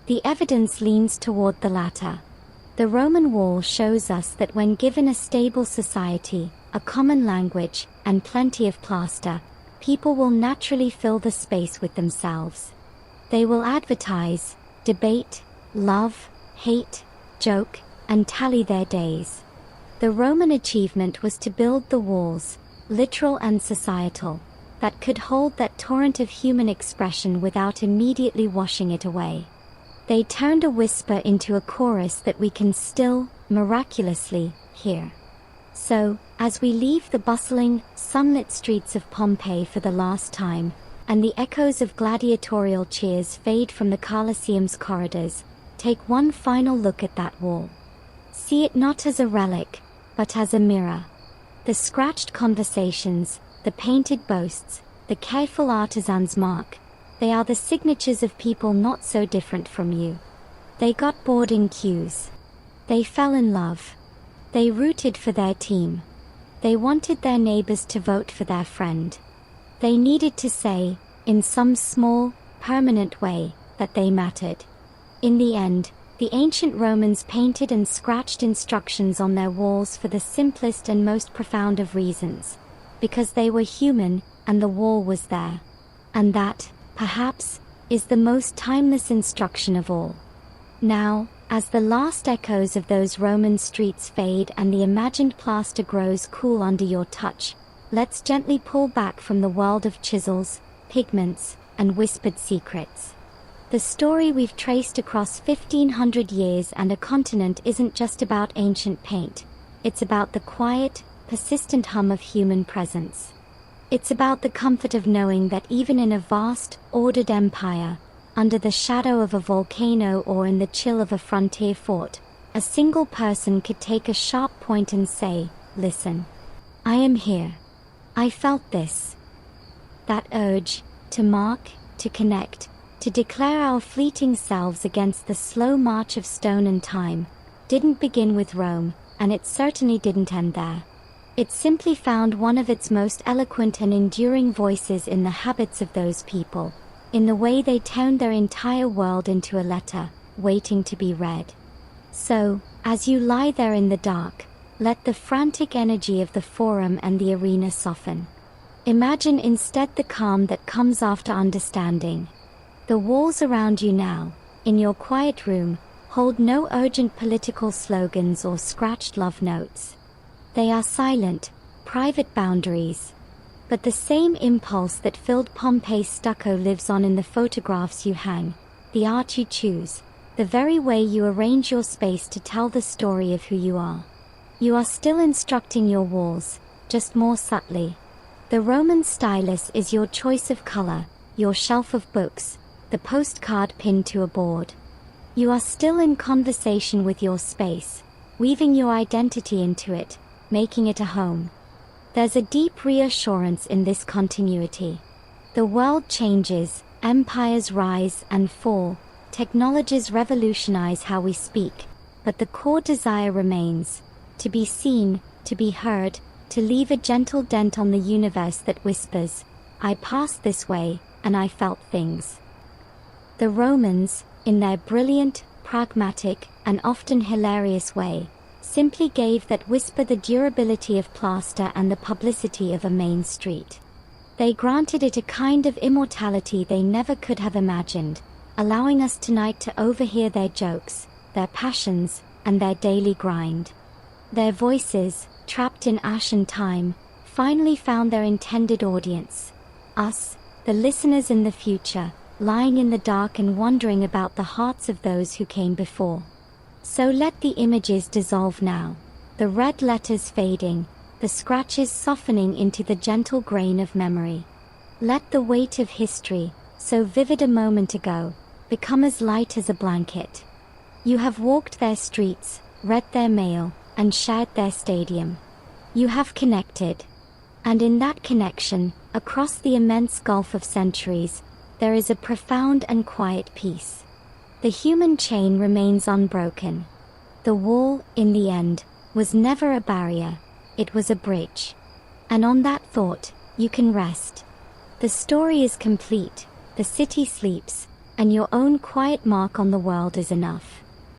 The evidence leans toward the latter. The Roman wall shows us that when given a stable society, a common language, and plenty of plaster, people will naturally fill the space with themselves. They will advertise, debate, love, hate, joke, and tally their days. The Roman achievement was to build the walls, literal and societal, that could hold that torrent of human expression without immediately washing it away. They turned a whisper into a chorus that we can still, miraculously, hear. So, as we leave the bustling, sunlit streets of Pompeii for the last time, and the echoes of gladiatorial cheers fade from the Colosseum's corridors, take one final look at that wall. See it not as a relic, but as a mirror. The scratched conversations, the painted boasts, the careful artisan's mark, they are the signatures of people not so different from you. They got bored in queues. They fell in love. They rooted for their team. They wanted their neighbors to vote for their friend. They needed to say, in some small, permanent way, that they mattered. In the end, the ancient Romans painted and scratched instructions on their walls for the simplest and most profound of reasons. Because they were human, and the wall was there. And that, perhaps, is the most timeless instruction of all. Now, as the last echoes of those Roman streets fade and the imagined plaster grows cool under your touch, let's gently pull back from the world of chisels, pigments, and whispered secrets. The story we've traced across 1500 years and a continent isn't just about ancient paint. It's about the quiet, persistent hum of human presence. It's about the comfort of knowing that even in a vast, ordered empire, under the shadow of a volcano or in the chill of a frontier fort, a single person could take a sharp point and say, "Listen. I am here. I felt this." That urge, to mark, to connect, to declare our fleeting selves against the slow march of stone and time, didn't begin with Rome, and it certainly didn't end there. It simply found one of its most eloquent and enduring voices in the habits of those people, in the way they turned their entire world into a letter, waiting to be read. So, as you lie there in the dark, let the frantic energy of the forum and the arena soften. Imagine instead the calm that comes after understanding. The walls around you now, in your quiet room, hold no urgent political slogans or scratched love notes. They are silent, private boundaries. But the same impulse that filled Pompeii's stucco lives on in the photographs you hang, the art you choose, the very way you arrange your space to tell the story of who you are. You are still instructing your walls, just more subtly. The Roman stylus is your choice of color, your shelf of books, the postcard pinned to a board. You are still in conversation with your space, weaving your identity into it, making it a home. There's a deep reassurance in this continuity. The world changes, empires rise and fall, technologies revolutionize how we speak, but the core desire remains: to be seen, to be heard, to leave a gentle dent on the universe that whispers, "I passed this way, and I felt things." The Romans, in their brilliant, pragmatic, and often hilarious way, simply gave that whisper the durability of plaster and the publicity of a main street. They granted it a kind of immortality they never could have imagined, allowing us tonight to overhear their jokes, their passions, and their daily grind. Their voices, trapped in ash and time, finally found their intended audience. Us, the listeners in the future, lying in the dark and wondering about the hearts of those who came before. So let the images dissolve now, the red letters fading, the scratches softening into the gentle grain of memory. Let the weight of history, so vivid a moment ago, become as light as a blanket. You have walked their streets, read their mail, and shared their stadium. You have connected. And in that connection, across the immense gulf of centuries, there is a profound and quiet peace. The human chain remains unbroken. The wall, in the end, was never a barrier, it was a bridge. And on that thought, you can rest. The story is complete, the city sleeps, and your own quiet mark on the world is enough.